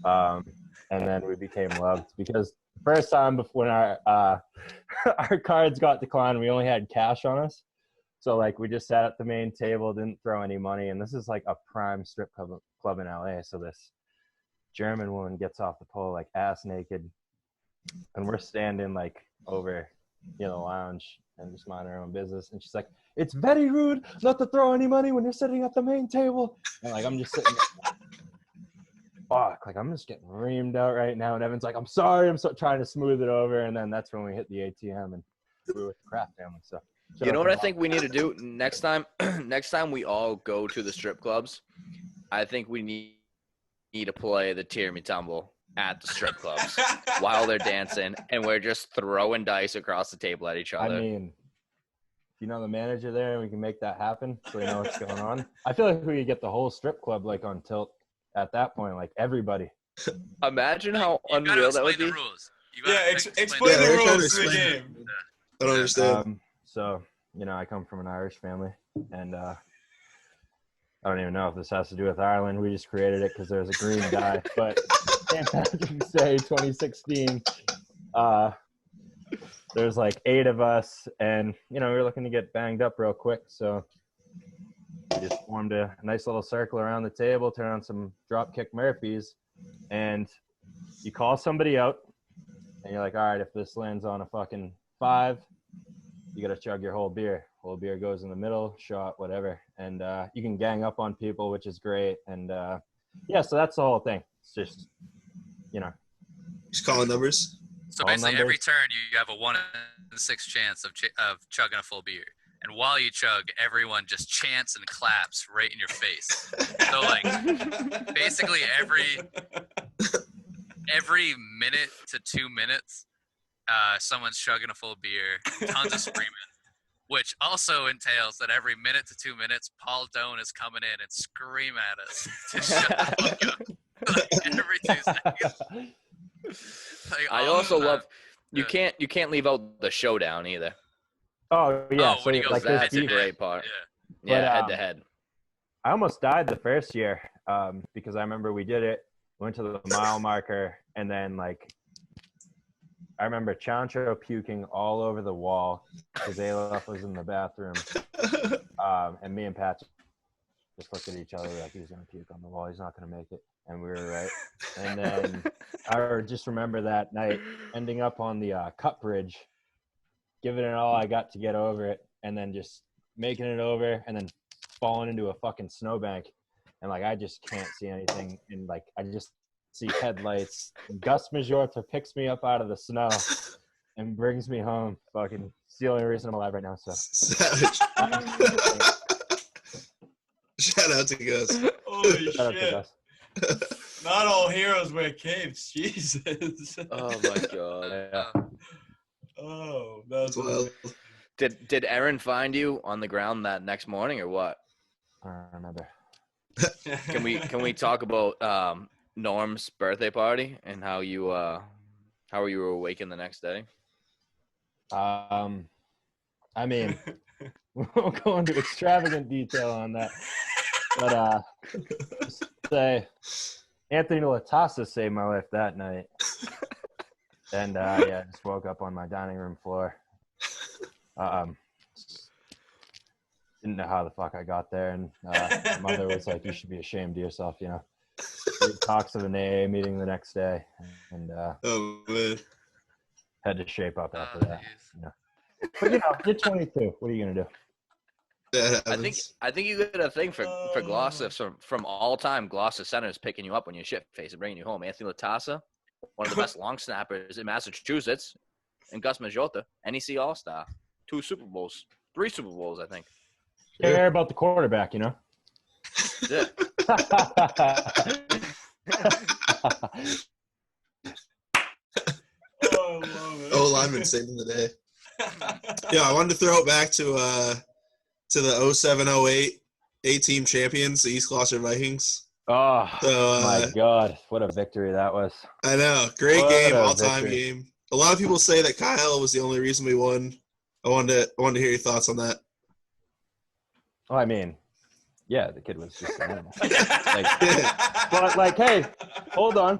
And then we became loved because the first time when our cards got declined, we only had cash on us. So, like, we just sat at the main table, didn't throw any money. And this is, like, a prime strip club in L.A. So this German woman gets off the pole, like, ass naked. And we're standing, like, over, the lounge and just minding our own business. And she's like, it's very rude not to throw any money when you're sitting at the main table. And, like, I'm just sitting there. Fuck, like, I'm just getting reamed out right now. And Evan's like, I'm sorry. I'm trying to smooth it over. And then that's when we hit the ATM and we were with the Kraft family. So You know what I think we need to do next time? Next time we all go to the strip clubs, I think we need to play the Tear Me Tumble at the strip clubs while they're dancing, and we're just throwing dice across the table at each other. I mean, you know the manager there, and we can make that happen so we know what's going on. I feel like we could get the whole strip club like on tilt at that point, like everybody. Imagine how You gotta unreal that would explain be. the rules. You Yeah, gotta explain Yeah, the they're trying to rules to the explain game. I don't understand. So, you know, I come from an Irish family, and I don't even know if this has to do with Ireland. We just created it because there's a green guy. But St. Patrick's Day 2016, there's like 8 of us, and, you know, we were looking to get banged up real quick. So we just formed a nice little circle around the table, turn on some Dropkick Murphys, and you call somebody out, and you're like, all right, if this lands on a fucking 5, you got to chug your whole beer. Whole beer goes in the middle, shot, whatever. And you can gang up on people, which is great. And yeah, so that's the whole thing. It's just, you know. Just calling numbers. So All basically, numbers. every turn you have a 1 in 6 chance of chugging a full beer. And while you chug, everyone just chants and claps right in your face. So like, basically every minute to 2 minutes, someone's chugging a full beer, tons of screaming, which also entails that every minute to 2 minutes, Paul Doane is coming in and scream at us to shut the fuck up. Like, every 2 seconds. Like, I all also the time. love you can't leave out the showdown either. Oh, yeah. Oh, when he goes like That's there's the beef. great part. Yeah. Yeah, But, head to head. I almost died the first year because I remember we did it, went to the mile marker, and then, like, I remember Chancho puking all over the wall because Alef was in the bathroom. And me and Pat just looked at each other like, he's going to puke on the wall. He's not going to make it. And we were right. And then I just remember that night ending up on the cut bridge, giving it all I got to get over it, and then just making it over and then falling into a fucking snowbank. And, like, I just can't see anything. And, like, I just see headlights. And Gus Majorta picks me up out of the snow and brings me home. Fucking, it's the only reason I'm alive right now. So Savage. Shout out to Gus. Holy shout out to shit. Gus. Not all heroes wear capes. Jesus. Oh my god. Yeah. Oh, that's That's wild. Did Aaron find you on the ground that next morning or what? I don't remember. Can we talk about Norm's birthday party and how you were awakened the next day? I mean, we won't go into extravagant detail on that, but just say Anthony Latassa saved my life that night, and yeah, I just woke up on my dining room floor. Didn't know how the fuck I got there, and my mother was like, "You should be ashamed of yourself," you know. 3 talks of an AA meeting the next day, and Oh man. had to shape up after that. jeez. You know. But you know, you're 22. What are you gonna do? That I happens. think you get a thing for Gloucester from all time. Gloucester centers picking you up when you're shit faced and bringing you home. Anthony Latassa, one of the best long snappers in Massachusetts, and Gus Majorta, NEC All Star, 2 Super Bowls, 3 Super Bowls, I think. Care about the quarterback, you know. Yeah. Oh, I love it. Oh, lineman saving the day. Yeah, I wanted to throw it back to the 07-08 A-team champions, the East Gloucester Vikings. Oh So, my God, what a victory that was! I know, great What game, a all-time victory. game. A lot of people say that Kyle was the only reason we won. I wanted to hear your thoughts on that. Oh, I mean, yeah, the kid was just an animal. But like, hey, hold on.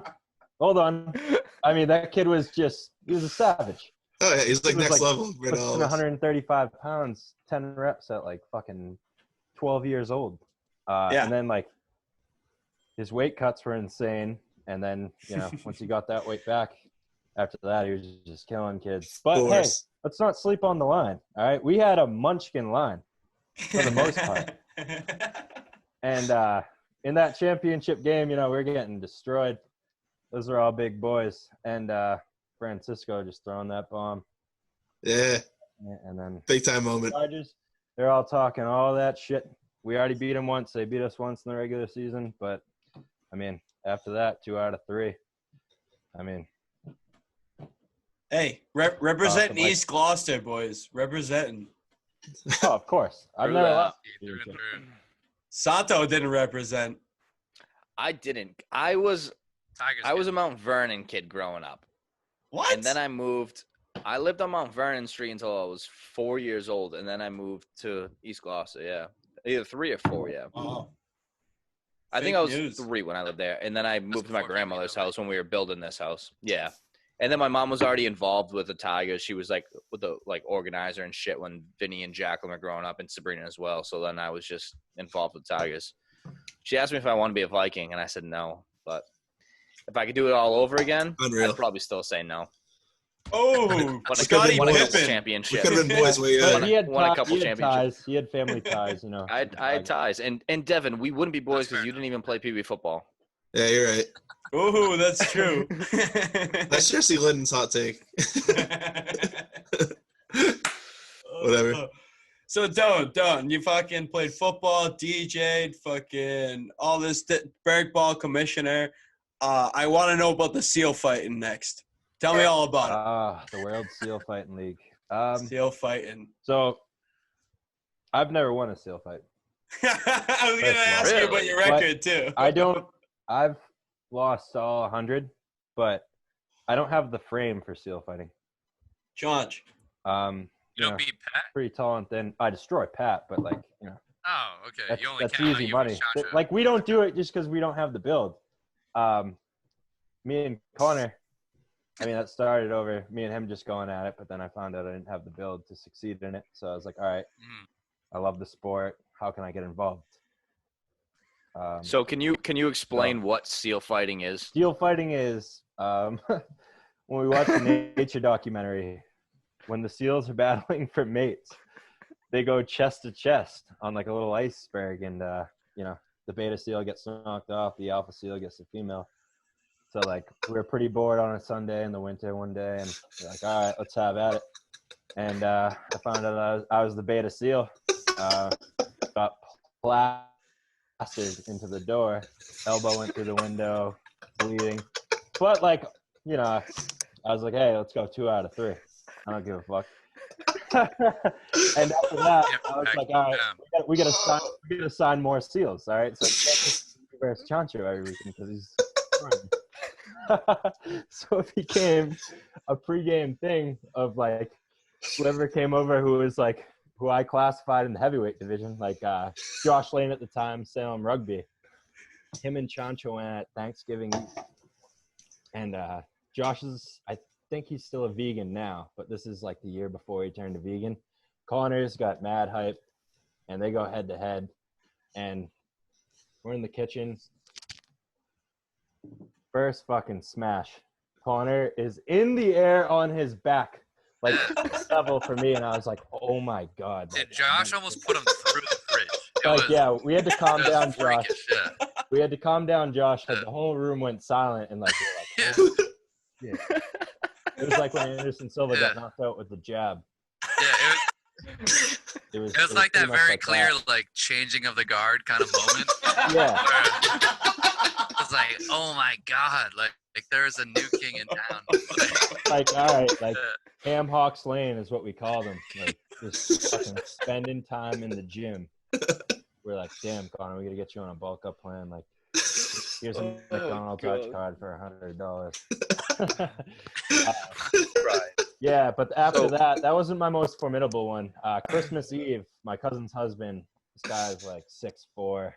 I mean, that kid was he was a savage. Oh yeah, he's like He was next like level. Right Pushing all. 135 pounds, 10 reps at like fucking 12 years old. Yeah. And then like his weight cuts were insane. And then, you know, once he got that weight back, after that, he was just killing kids. But hey, let's not sleep on the line. All right. We had a munchkin line for the most part. And in that championship game, you know, we're getting destroyed. Those are all big boys. And Francisco just throwing that bomb. Yeah. And then Big time moment. Chargers, they're all talking all that shit. We already beat them once. They beat us once in the regular season. But, I mean, after that, 2 out of 3. I mean. Hey, representing Awesome. East Gloucester, boys. Representing. Oh, of course. I've True never that. left. Through and through. Santo didn't represent. I didn't. I was Tigers. a Mount Vernon kid growing up. What? And then I moved. I lived on Mount Vernon Street until I was 4 years old, and then I moved to East Gloucester. Yeah, either 3 or 4. Yeah, Oh. I think Fake I was news. 3 when I lived there, and then I moved to my before grandmother's Camino, right? house when we were building this house. Yeah, and then my mom was already involved with the Tigers. She was like with the organizer and shit when Vinny and Jacqueline were growing up, and Sabrina as well. So then I was just involved with Tigers. She asked me if I want to be a Viking, and I said no. But if I could do it all over again, Unreal. I'd probably still say no. Oh, Won a Scottie couple Pippen. We championship. could have been boys way But younger. he had, Won a couple he had championships. ties. He had family ties, you know. I had ties. And Devin, we wouldn't be boys That's fair because you didn't even play Pee Wee football. Yeah, you're right. Oh, that's true. That's Jesse Linden's hot take. Whatever. So, Doane, you fucking played football, DJ'd, fucking all this Berg Ball commissioner. I want to know about the seal fighting next. Tell me all about The World Seal Fighting League. it. Seal fighting. So, I've never won a seal fight. I was going to ask you about your Really? record, too. I've lost all 100, but I don't have the frame for seal fighting. Change. You don't know, beat Pat? Pretty tall and thin. I destroy Pat, but Oh, okay. that's, You only that's count easy you money. and Chacho. We don't do it just because we don't have the build. Me and Connor, that started over me and him just going at it, but then I found out I didn't have the build to succeed in it. So I was like, all right, I love the sport. How can I get involved? So can you explain what seal fighting is? Seal fighting is when we watch the nature documentary, when the seals are battling for mates, they go chest to chest on like a little iceberg, and the beta seal gets knocked off, the alpha seal gets the female. So we were pretty bored on a Sunday in the winter one day, and we're like, all right, let's have at it. And I found out I was the beta seal. Got plastered into the door, elbow went through the window, bleeding. But I was like, hey, let's go 2 out of 3. I don't give a fuck. And after that, I was like, all right, we gotta sign more seals. All right, so versus Chancho every weekend because he's. So it became a pregame thing of whoever came over who I classified in the heavyweight division, Josh Lane at the time, Salem Rugby. Him and Chancho went at Thanksgiving, and Josh I think he's still a vegan now, but this is the year before he turned to vegan. Connor's got mad hype, and they go head to head, and we're in the kitchen. First fucking smash. Connor is in the air on his back, level for me, and I was like, oh my God. Did Josh almost put him through the fridge? Yeah, we had to calm down Josh. Freakish, yeah. We had to calm down Josh, the whole room went silent, and Yeah. yeah. It was like when Anderson Silva got knocked out with the jab. Yeah, it was like that pretty much very clear, that. changing of the guard kind of moment. Yeah. It's like, oh my God, like there's a new king in town. All right, Ham Hawks Lane is what we call them. Just fucking spending time in the gym. We're like, damn, Connor, we gotta get you on a bulk up plan. Here's a McDonald's touch card for $100. Right. Yeah, but after that wasn't my most formidable one. Christmas Eve, my cousin's husband, this guy's 6'4",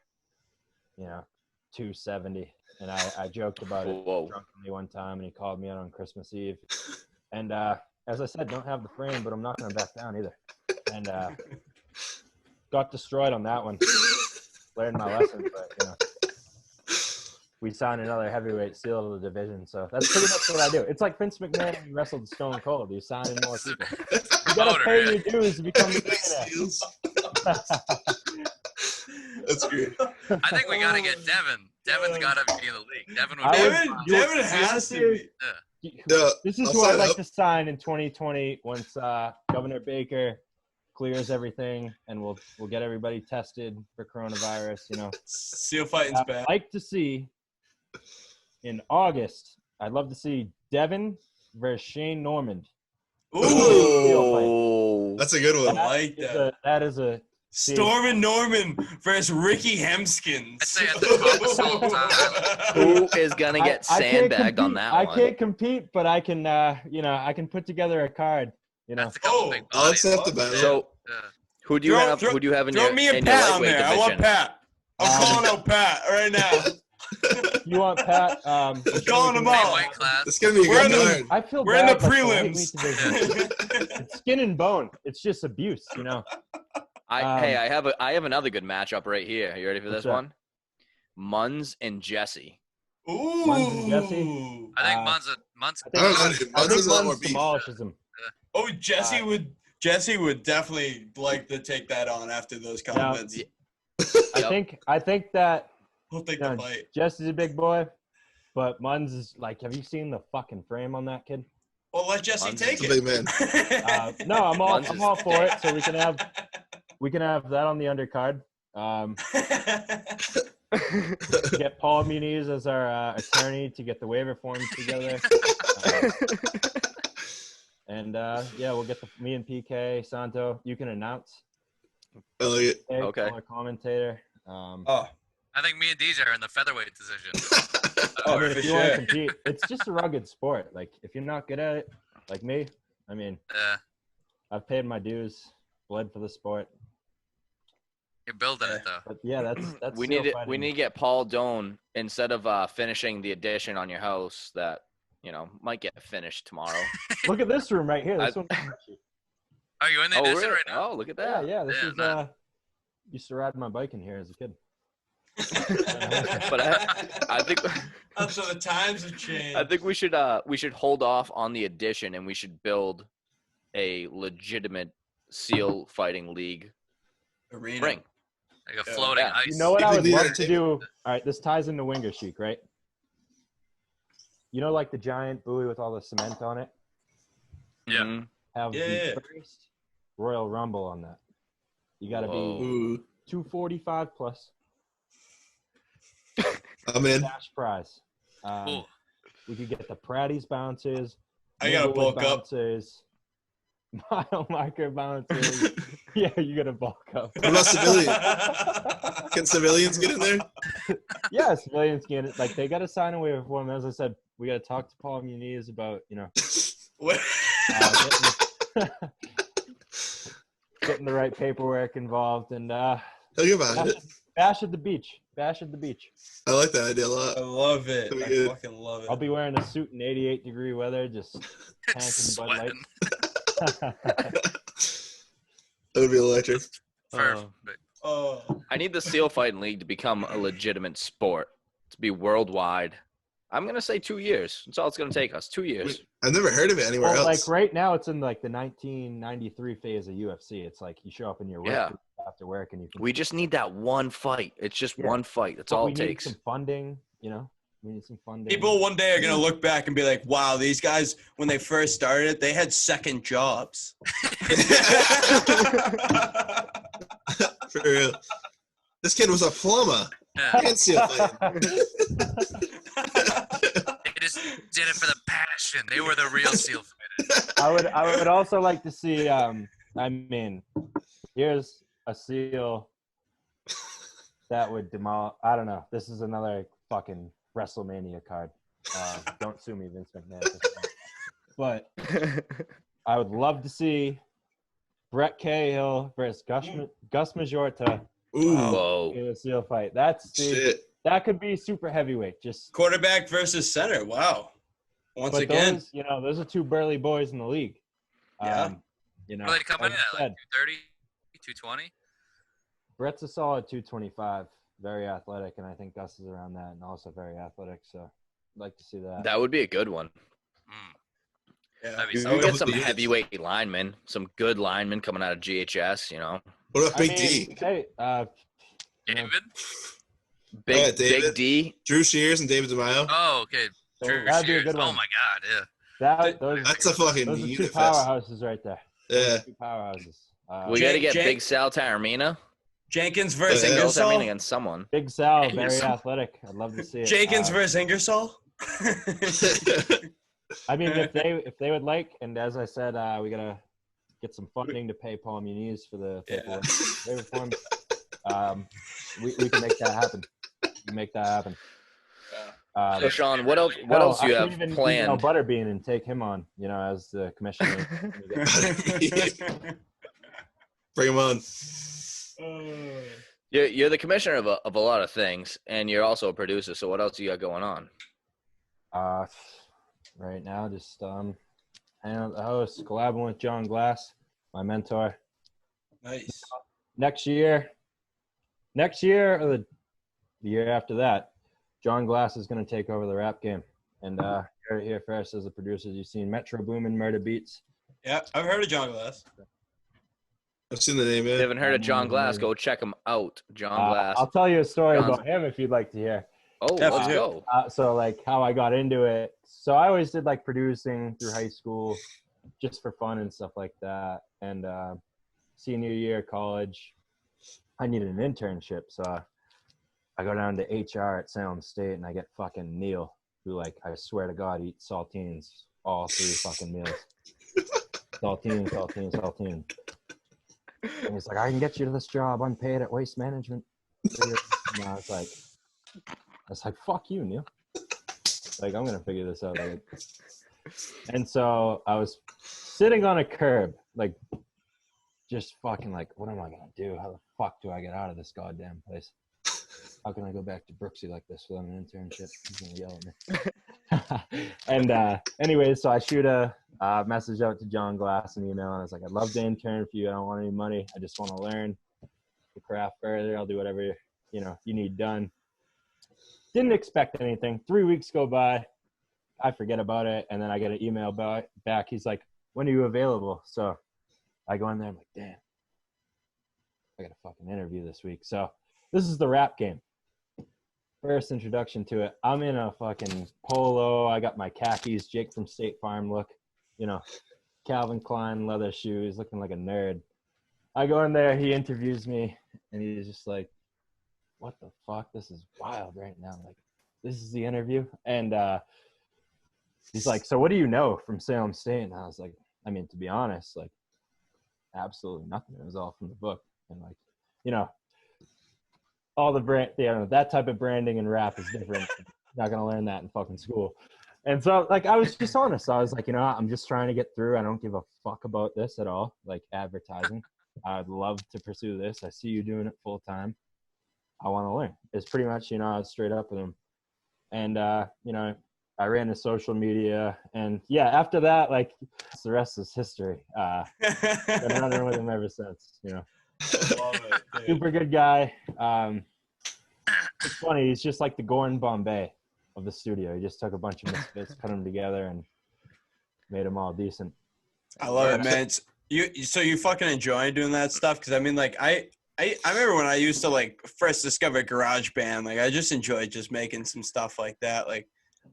270. And I joked about it drunkenly one time, and he called me out on Christmas Eve. And as I said, don't have the frame, but I'm not going to back down either. And got destroyed on that one. Learned my lesson, but, we signed another heavyweight seal to the division. So that's pretty much what I do. It's like Vince McMahon when he wrestled Stone Cold. You sign in more people. You got to pay your dues to become the millionaire. That's great. I think we got to get Devin. Devin's got to be in the league. Devin has to be. This is I'll who I'd sign like up. to sign in 2020 once Governor Baker clears everything, and we'll get everybody tested for coronavirus. You know, Seal fighting's I'd back. like to see in August. I'd love to see Devin versus Shane Normand. Ooh, That's a good I one. like that. That is a Storm and Norman versus Ricky Hemskins. I'd say at the top of same time. Who is gonna get I can't sandbagged on compete. that I one? can't compete, but I can. I can put together a card. You know, That's a couple Oh, big I'll bodies. accept the battle. So Yeah. who do you have? Who do you have in your me and in your Pat on lightweight there. I want division? Pat. I'm calling out Pat right now. you want Pat? Calling him Same out. weight class. It's gonna be a We're good in the- card. I feel We're in bad, the like, prelims. lightweight division. It's skin and bone. It's just abuse, you know. Hey, I have another good matchup right here. You ready for What's this that? one? Munz and Jesse. Ooh. Munz and Jesse? I think Uh, Munz. I I don't know, think, dude. I Munz think has a lot more Munz beef. demolishes him. Oh, Jesse would definitely like to take that on after those comments. I think that He'll take you know, the fight. Jesse's a big boy, but Munz is like. Have you seen the fucking frame on that kid? Well, let Jesse Munz take is a it. big man. No, I'm all Munz is for it. So we can have that on the undercard. Get Paul Muniz as our attorney to get the waiver forms together. We'll get me and PK, Santo. You can announce. I like it. Okay. Color commentator. I think me and DJ are in the featherweight division. Oh, I mean, for if you want to sure. compete, it's just a rugged sport. Like, if you're not good at it, like me, I mean, I've paid my dues, bled for the sport. You're building it though. But yeah, that's We need to get Paul Doane instead of finishing the addition on your house that might get finished tomorrow. Look at this room right here. This one. Are you in the addition right now? Oh, look at Yeah, that. yeah. This Yeah, is nice. used to ride my bike in here as a kid. But I think So the times have changed. I think we should hold off on the addition and we should build a legitimate seal fighting league Arena. ring. Like a floating Yeah. ice. You know what I would Even love leader to do? All right, this ties into Winger Chic, right? You know, like the giant buoy with all the cement on it? Yeah. Mhm. Have Yeah. the first Royal Rumble on that. You got to Whoa. be Ooh, 245 plus I'm in. cash prize. Cool. We could get the Pratties bouncers. I gotta Minglewood bulk up. bouncers, mile marker bouncers. Yeah, you gotta bulk up. What about civilians? Can civilians get in there? Yeah, civilians get it. Like, they got to sign a waiver form. As I said, we got to talk to Paul Muniz about, What? getting the right paperwork involved, and He'll get behind it. bash at the beach. Bash at the beach. I like that idea a lot. I love it. That'd be I good. fucking love it. I'll be wearing a suit in 88-degree weather, just tanking Bud Light. Sweating. That would be electric. Perfect. Oh. I need the seal fighting league to become a legitimate sport, to be worldwide. I'm gonna say 2 years. That's all it's gonna take us. 2 years. I've never heard of it anywhere Well, else. like right now, it's in like the 1993 phase of UFC. It's like you show up in your work Yeah. boots after work, and you can. We just need that one fight. It's just Yeah. one fight. That's but all we it need takes. some funding. We need some funding. People one day are gonna look back and be like, "Wow, these guys when they first started, they had second jobs." For real. This kid was a plumber. Yeah. And seal fighting. They just did it for the passion. They were the real seal fighters. I would also like to see. Here's a seal that would demolish. I don't know. This is another fucking WrestleMania card. Don't sue me, Vince McMahon. But I would love to see Brett Cahill versus Gus Majorta Ooh, Whoa. in a seal fight. shit. That could be super heavyweight. Just Quarterback versus center. Wow. Once but again. those are two burly boys in the league. Yeah. What are they coming in like at? I said, Like 230, 220? Brett's a solid 225, very athletic, and I think Gus is around that, and also very athletic. So I'd like to see that. That would be a good one. Mm. Yeah. That'd be We so could good. get some Yes. heavyweight linemen, some good linemen coming out of GHS. What about I Big mean, D? hey, David? Big David. D. Drew Shears and David DeMaio? Oh, okay. True That'd be a Shears. good Oh one. my God, yeah. Those a fucking are two unit fest. powerhouses right there. Those Yeah. are two powerhouses. We got to get Jake- Big Sal Taormina. Jenkins versus Yeah. Girls, I mean, Ingersoll. against someone. Big Sal, very Ingersoll. athletic. I'd love to see it. Jenkins versus Ingersoll. I mean, if they would like, and as I said, we gotta get some funding to pay Paul Muniz for the waiver forms. We can make that happen. We can make that happen. So, Sean, what else do you I have could even planned? email Butterbean and take him on, as the commissioner. Bring him on. You're the commissioner of a lot of things, and you're also a producer. So what else you got going on? Right now, just hanging out the house, collabing with John Glass, my mentor. Nice. Next year or the year after that, John Glass is going to take over the rap game. And heard it here first as the producers. You've seen Metro Boomin, Murder Beats. Yeah, I've heard of John Glass. I've seen the name. If you Yeah. haven't heard of John Glass, go check him out. John Glass. I'll tell you a story John's- about him if you'd like to hear. Oh, Yeah, let's for go. So like how I got into it. So I always did like producing through high school just for fun and stuff like that. And senior year of college, I needed an internship. So I go down to HR at Salem State and I get fucking Neil, who like, I swear to God, eats saltines all 3 fucking meals. Saltine. And he's like, I can get you to this job unpaid at Waste Management. And I was like, fuck you, Neil. Like, I'm gonna figure this out. Like, and so I was sitting on a curb, like, just fucking like, what am I gonna do? How the fuck do I get out of this goddamn place? How can I go back to Brooksy like this without an internship? He's gonna yell at me. And anyways, so I shoot a message out to John Glass, an email, and I was like, I'd love to intern for you. I don't want any money. I just want to learn the craft further. I'll do whatever you need done. Didn't expect anything. 3 weeks go by. I forget about it. And then I get an email back. He's like, when are you available? So I go in there. I'm like, damn, I got a fucking interview this week. So this is the rap game. First introduction to it. I'm in a fucking polo. I got my khakis, Jake from State Farm look, Calvin Klein leather shoes, looking like a nerd. I go in there. He interviews me and he's just like, what the fuck? This is wild right now. Like, this is the interview. And he's like, so what do you know from Salem State? And I was like, I mean, to be honest, like, absolutely nothing. It was all from the book. And like, all the brand, that type of branding and rap is different. Not going to learn that in fucking school. And so like, I was just honest. I was like, I'm just trying to get through. I don't give a fuck about this at all. Like advertising. I'd love to pursue this. I see you doing it full time. I want to learn. It's pretty much, I was straight up with him. And, I ran his social media. And, yeah, after that, like, the rest is history. Been running with him ever since, Love it, dude. Super good guy. It's funny. He's just like the Gordon Bombay of the studio. He just took a bunch of misfits, put them together, and made them all decent. I love it, man. So you fucking enjoy doing that stuff? Because, I mean, like, I remember when I used to like first discover GarageBand, like I just enjoyed just making some stuff like that. Like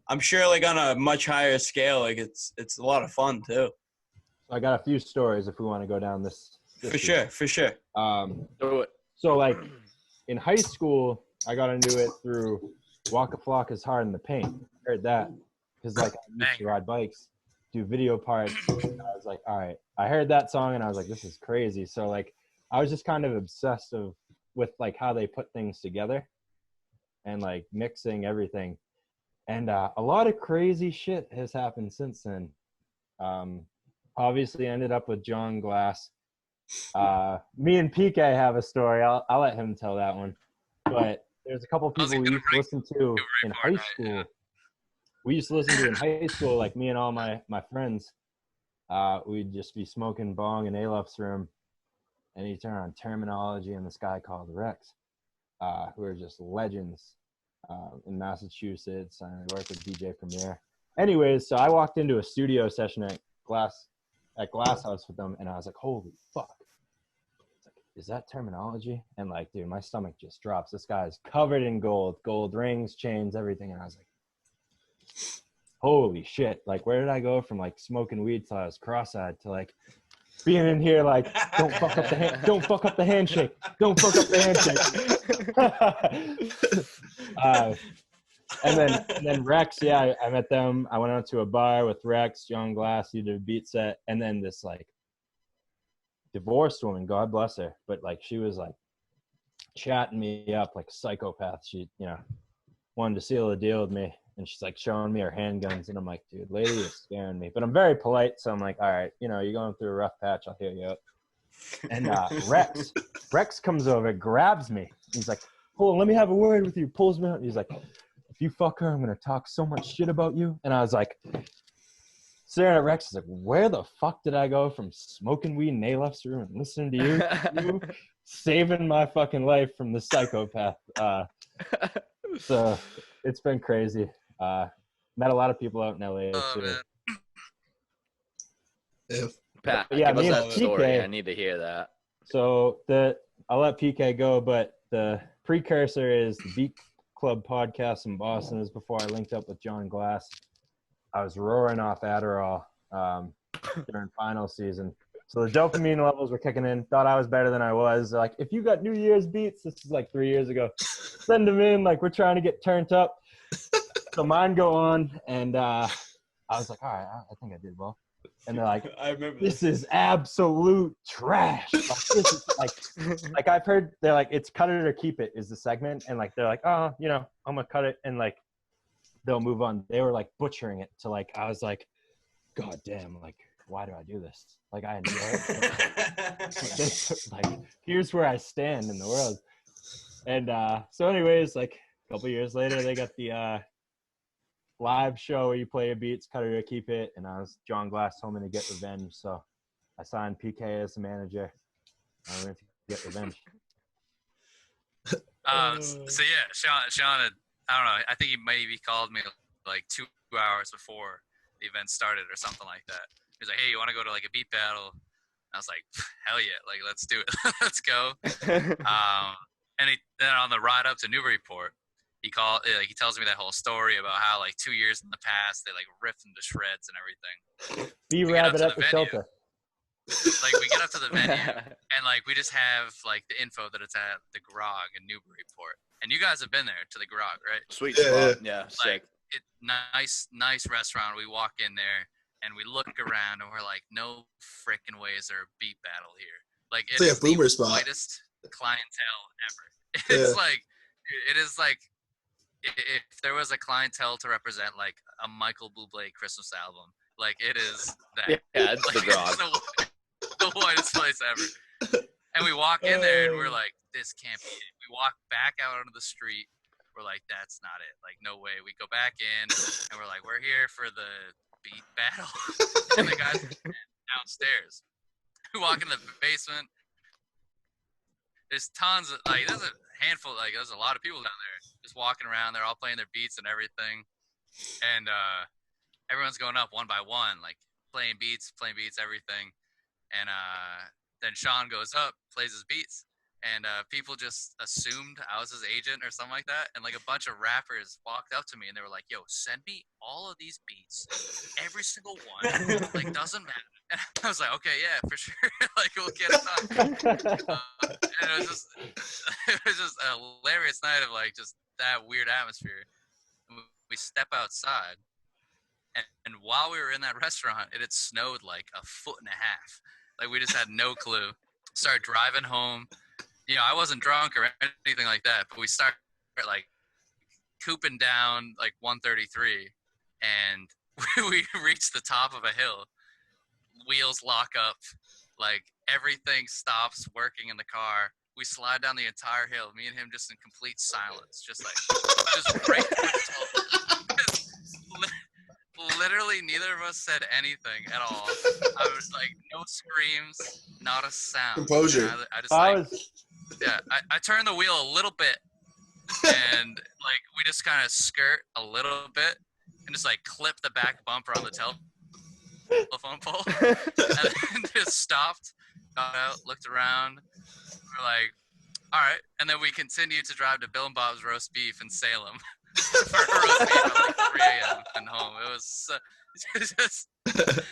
I'm sure like on a much higher scale, like it's a lot of fun too. I got a few stories if we want to go down this For sure. Do it. So like in high school, I got into it through Waka Flocka's Hard in the Paint. I heard that because like I used to ride bikes, do video parts. And I was like, all right, I heard that song and I was like, this is crazy. So like I was just kind of obsessed with like how they put things together and like mixing everything. And a lot of crazy shit has happened since then. Obviously ended up with John Glass. Me and PK have a story. I'll let him tell that one. But there's a couple people we used to listen to in high school. We used to listen to in high school, like me and all my friends. We'd just be smoking bong in Aluf's room. And you turn on Terminology and this guy called Rex, who are just legends in Massachusetts. And I worked with DJ Premier. Anyways, so I walked into a studio session at Glass House with them, and I was like, holy fuck. It's like, is that Terminology? And like, dude, my stomach just drops. This guy's covered in gold rings, chains, everything. And I was like, holy shit, like where did I go from like smoking weed till I was cross-eyed to like being in here like don't fuck up the handshake, don't fuck up the handshake. And then Rex, yeah, I met them. I went out to a bar with Rex, John Glass, he did a beat set, and then this like divorced woman, God bless her, but like she was like chatting me up like a psychopath. She, wanted to seal the deal with me, and she's like showing me her handguns, and I'm like, dude, lady is scaring me. But I'm very polite, so I'm like, all right, you're going through a rough patch, I'll hear you out. And Rex comes over, grabs me. He's like, hold on, let me have a word with you. Pulls me out. He's like, if you fuck her, I'm gonna talk so much shit about you. And I was like, staring at Rex, like, where the fuck did I go from smoking weed in A-Left's room and listening to you saving my fucking life from the psychopath? So it's been crazy. Met a lot of people out in LA too. Yeah. Pat, Yeah, give us me and that story. PK. I need to hear that. So I'll let PK go, but the precursor is the Beat Club podcast in Boston. Is before I linked up with John Glass. I was roaring off Adderall during final season. So the dopamine levels were kicking in. Thought I was better than I was. Like, if you got New Year's beats, this is like 3 years ago, send them in. Like, we're trying to get turned up. So mine go on, and I was like, all right, I think I did well. And they're like, I remember this is absolute trash. Like, this is like I've heard, they're like, it's cut it or keep it is the segment. And like, they're like, oh, I'm going to cut it. And like, they'll move on. They were like butchering it to like, I was like, God damn, like, why do I do this? Like, I enjoy it. Like, here's where I stand in the world. And so anyways, like a couple years later, they got the live show where you play your beats, cut it or keep it. And John Glass told me to get revenge. So I signed PK as the manager. I went to get revenge. So yeah, Sean had, I don't know, I think he maybe called me like 2 hours before the event started or something like that. He was like, hey, you want to go to like a beat battle? I was like, hell yeah, like let's do it. Let's go. And then on the ride up to Newburyport, he tells me that whole story about how like 2 years in the past they like ripped him to shreds and everything. Rabbit at the venue, shelter. Like we get up to the venue and like we just have like the info that it's at the Grog in Newburyport. And you guys have been there to the Grog, right? Sweet spot. Yeah, like, sick. Nice restaurant. We walk in there and we look around and we're like, no freaking way is there a beat battle here. Like it's like a boomer the spot. whitest clientele ever. Yeah. It is like if there was a clientele to represent like a Michael Bublé Christmas album, like it is that. Yeah, it's like, the Grog. It's the whitest place ever. And we walk in there and we're like, this can't be it. We walk back out onto the street. We're like, that's not it. Like, no way. We go back in and we're like, we're here for the beat battle. And the guys downstairs. We walk in the basement. There's tons of, like, there's a handful, like, there's a lot of people down there just walking around. They're all playing their beats and everything. And everyone's going up one by one, like, playing beats, everything. And then Sean goes up, plays his beats. And people just assumed I was his agent or something like that. And like a bunch of rappers walked up to me and they were like, yo, send me all of these beats, every single one. Like, doesn't matter. And I was like, okay, yeah, for sure. Like, we'll get it done. And it was just a hilarious night of like just that weird atmosphere. We step outside. And while we were in that restaurant, it had snowed like 1.5 feet. Like, we just had no clue. Started driving home. I wasn't drunk or anything like that, but we started like cooping down like 133 and we reached the top of a hill. Wheels lock up, like everything stops working in the car. We slide down the entire hill, me and him just in complete silence, just right through the top. Literally neither of us said anything at all. I was like, no screams, not a sound. Composure. I turned the wheel a little bit and like we just kind of skirt a little bit and just like clip the back bumper on the telephone pole and then just stopped, got out, looked around. We're like, all right. And then we continued to drive to Bill and Bob's Roast Beef in Salem for roast beef at like 3 a.m. and home. It was just it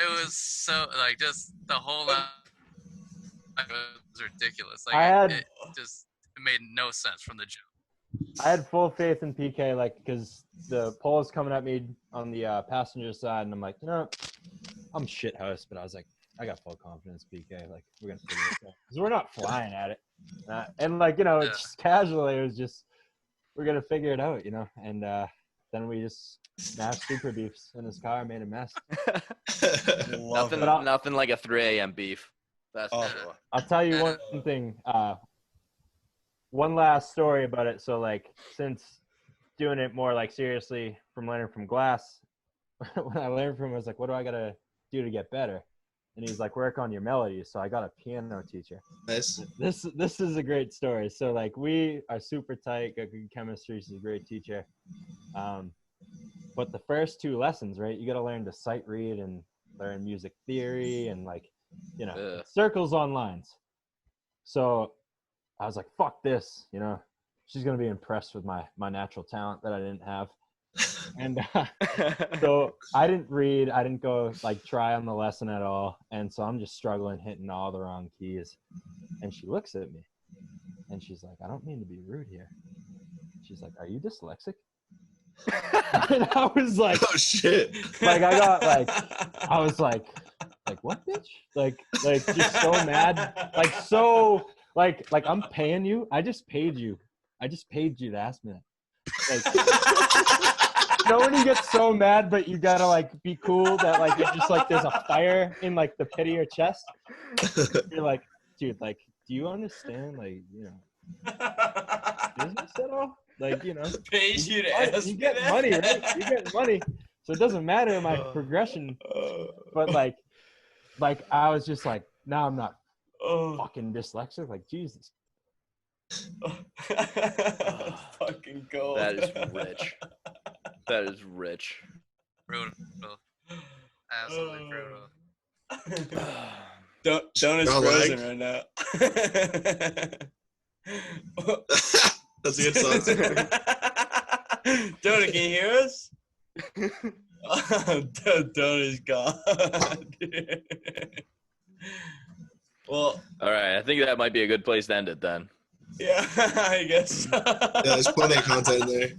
was so like just the whole night was ridiculous. Like it just made no sense from the jump. I had full faith in PK, like, because the pole was coming at me on the passenger side, and I'm like, I'm shit host, but I was like, I got full confidence, PK. Like, we're gonna figure it out because we're not flying at it, and like, it's just casually. It was just we're gonna figure it out, and then we just smashed super beefs in his car, made a mess. Nothing like a 3 a.m. beef. That's for sure. I'll tell you one thing. One last story about it. So, like, since doing it more like seriously from learning from Glass, when I learned from him, I was like, what do I gotta do to get better? And he's like, work on your melodies. So I got a piano teacher. Nice. This is a great story. So, like, we are super tight, got good chemistry. She's a great teacher. But the first 2 lessons, right, you got to learn to sight read and learn music theory and, like, circles on lines. So I was like, fuck this, she's going to be impressed with my natural talent that I didn't have. And so I didn't read. I didn't go, like, try on the lesson at all. And so I'm just struggling, hitting all the wrong keys. And she looks at me and she's like, I don't mean to be rude here. She's like, are you dyslexic? And I was like, oh shit. Like, I was like, what, bitch? Like just so mad. Like, so, like I'm paying you. I just paid you to ask me that. Like, when you get so mad, but you gotta, like, be cool that, like, you're just like, there's a fire in, like, the pit of your chest. You're like, dude, like, do you understand, like, business at all? Like, pays you to ask. You get money, right? You get money, so it doesn't matter my progression. But like I was just like, now I'm not fucking dyslexic. Like, Jesus. Fucking gold. That is rich. That is rich. Brutal. Absolutely brutal. Doane is frozen right now. That's a good song. Doane, can you hear us? Doane is gone. Well, all right. I think that might be a good place to end it then. Yeah, I guess. Yeah, there's plenty of content in there.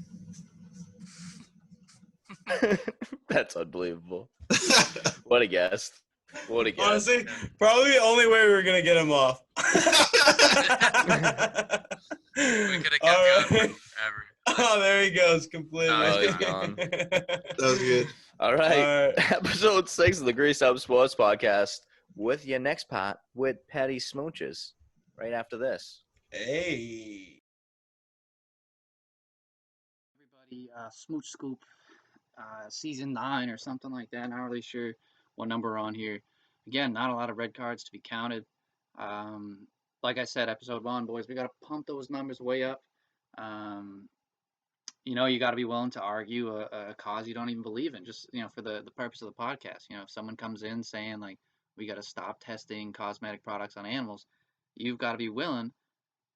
That's unbelievable. What a guest. What a guest. Honestly, probably the only way we were going to get him off. We could have kept going forever. Oh, there he goes completely. Oh, he's gone. That was good. All right. Episode 6 of the Grease Up Sports Podcast with your next part with Petty Smooches right after this. Hey. Everybody, Smooch Scoop, season 9 or something like that. Not really sure what number we're on here. Again, not a lot of red cards to be counted. Like I said, episode 1, boys, we got to pump those numbers way up. You got to be willing to argue a cause you don't even believe in, just, for the purpose of the podcast. If someone comes in saying, like, we got to stop testing cosmetic products on animals, you've got to be willing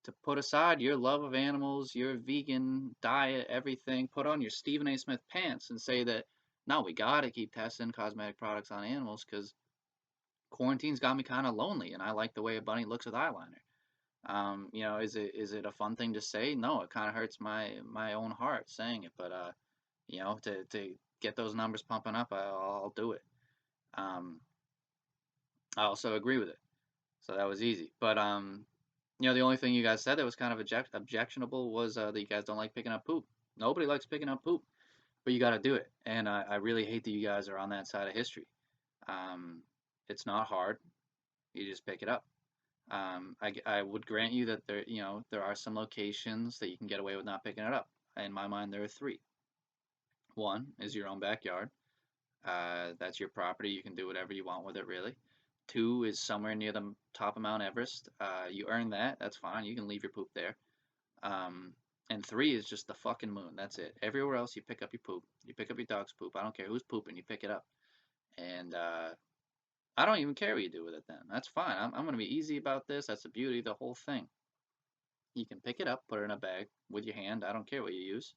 to put aside your love of animals, your vegan diet, everything, put on your Stephen A. Smith pants and say that, no, we got to keep testing cosmetic products on animals because quarantine's got me kind of lonely and I like the way a bunny looks with eyeliner. Is it a fun thing to say? No, it kind of hurts my own heart saying it, but to get those numbers pumping up, I'll do it. I also agree with it, so that was easy. But the only thing you guys said that was kind of objectionable was that you guys don't like picking up poop. Nobody likes picking up poop, but you got to do it, and I really hate that you guys are on that side of history. It's not hard; you just pick it up. I would grant you that there are some locations that you can get away with not picking it up. In my mind, there are 3. 1 is your own backyard. That's your property. You can do whatever you want with it, really. 2 is somewhere near the top of Mount Everest. You earn that. That's fine. You can leave your poop there. And 3 is just the fucking moon. That's it. Everywhere else, you pick up your poop. You pick up your dog's poop. I don't care who's pooping. You pick it up. And I don't even care what you do with it then. That's fine. I'm going to be easy about this. That's the beauty of the whole thing. You can pick it up, put it in a bag with your hand. I don't care what you use.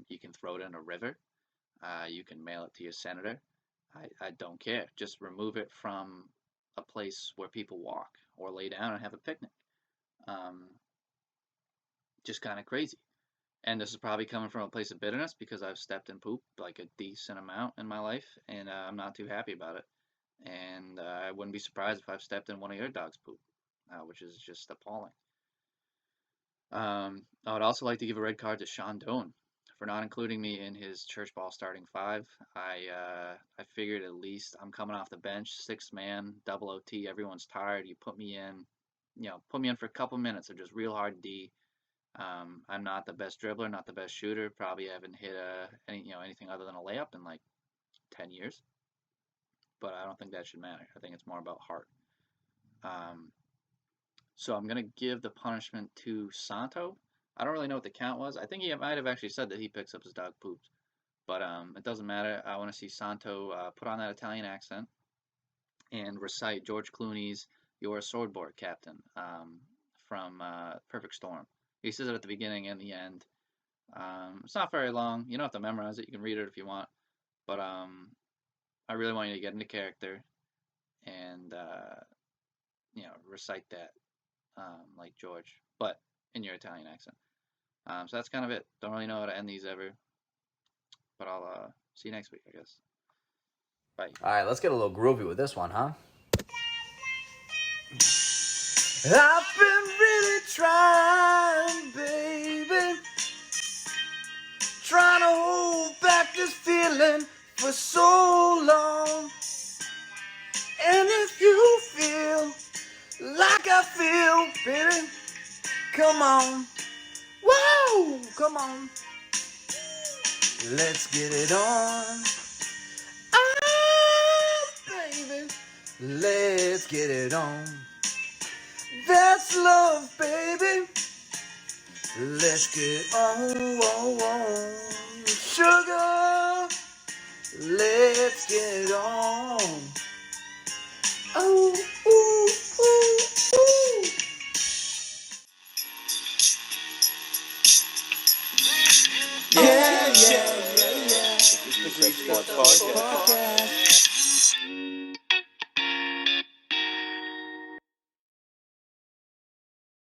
You can throw it in a river. You can mail it to your senator. I don't care. Just remove it from a place where people walk or lay down and have a picnic. Just kind of crazy. And this is probably coming from a place of bitterness because I've stepped in poop like a decent amount in my life, and I'm not too happy about it. And I wouldn't be surprised if I've stepped in one of your dog's poop, which is just appalling. I would also like to give a red card to Sean Doane for not including me in his church ball starting five. I figured at least I'm coming off the bench, 6-man, double OT. Everyone's tired. You put me in, put me in for a couple minutes of just real hard D. I'm not the best dribbler, not the best shooter. Probably haven't hit anything other than a layup in like 10 years. But I don't think that should matter. I think it's more about heart. So I'm going to give the punishment to Santo. I don't really know what the count was. I think he might have actually said that he picks up his dog poops. But it doesn't matter. I want to see Santo put on that Italian accent and recite George Clooney's "You're a Swordboard Captain" from Perfect Storm. He says it at the beginning and the end. It's not very long. You don't have to memorize it. You can read it if you want. But I really want you to get into character and recite that like George, but in your Italian accent. So that's kind of it. Don't really know how to end these ever. But I'll see you next week, I guess. Bye. All right, let's get a little groovy with this one, huh? I've been really trying, baby, trying to hold back this feeling for so long. And if you feel like I feel, baby, come on. Whoa, come on. Let's get it on. Ah, baby, let's get it on. That's love, baby. Let's get on. Sugar, let's get on. Oh, ooh, ooh, ooh. Yeah. It's the Great Sports Podcast.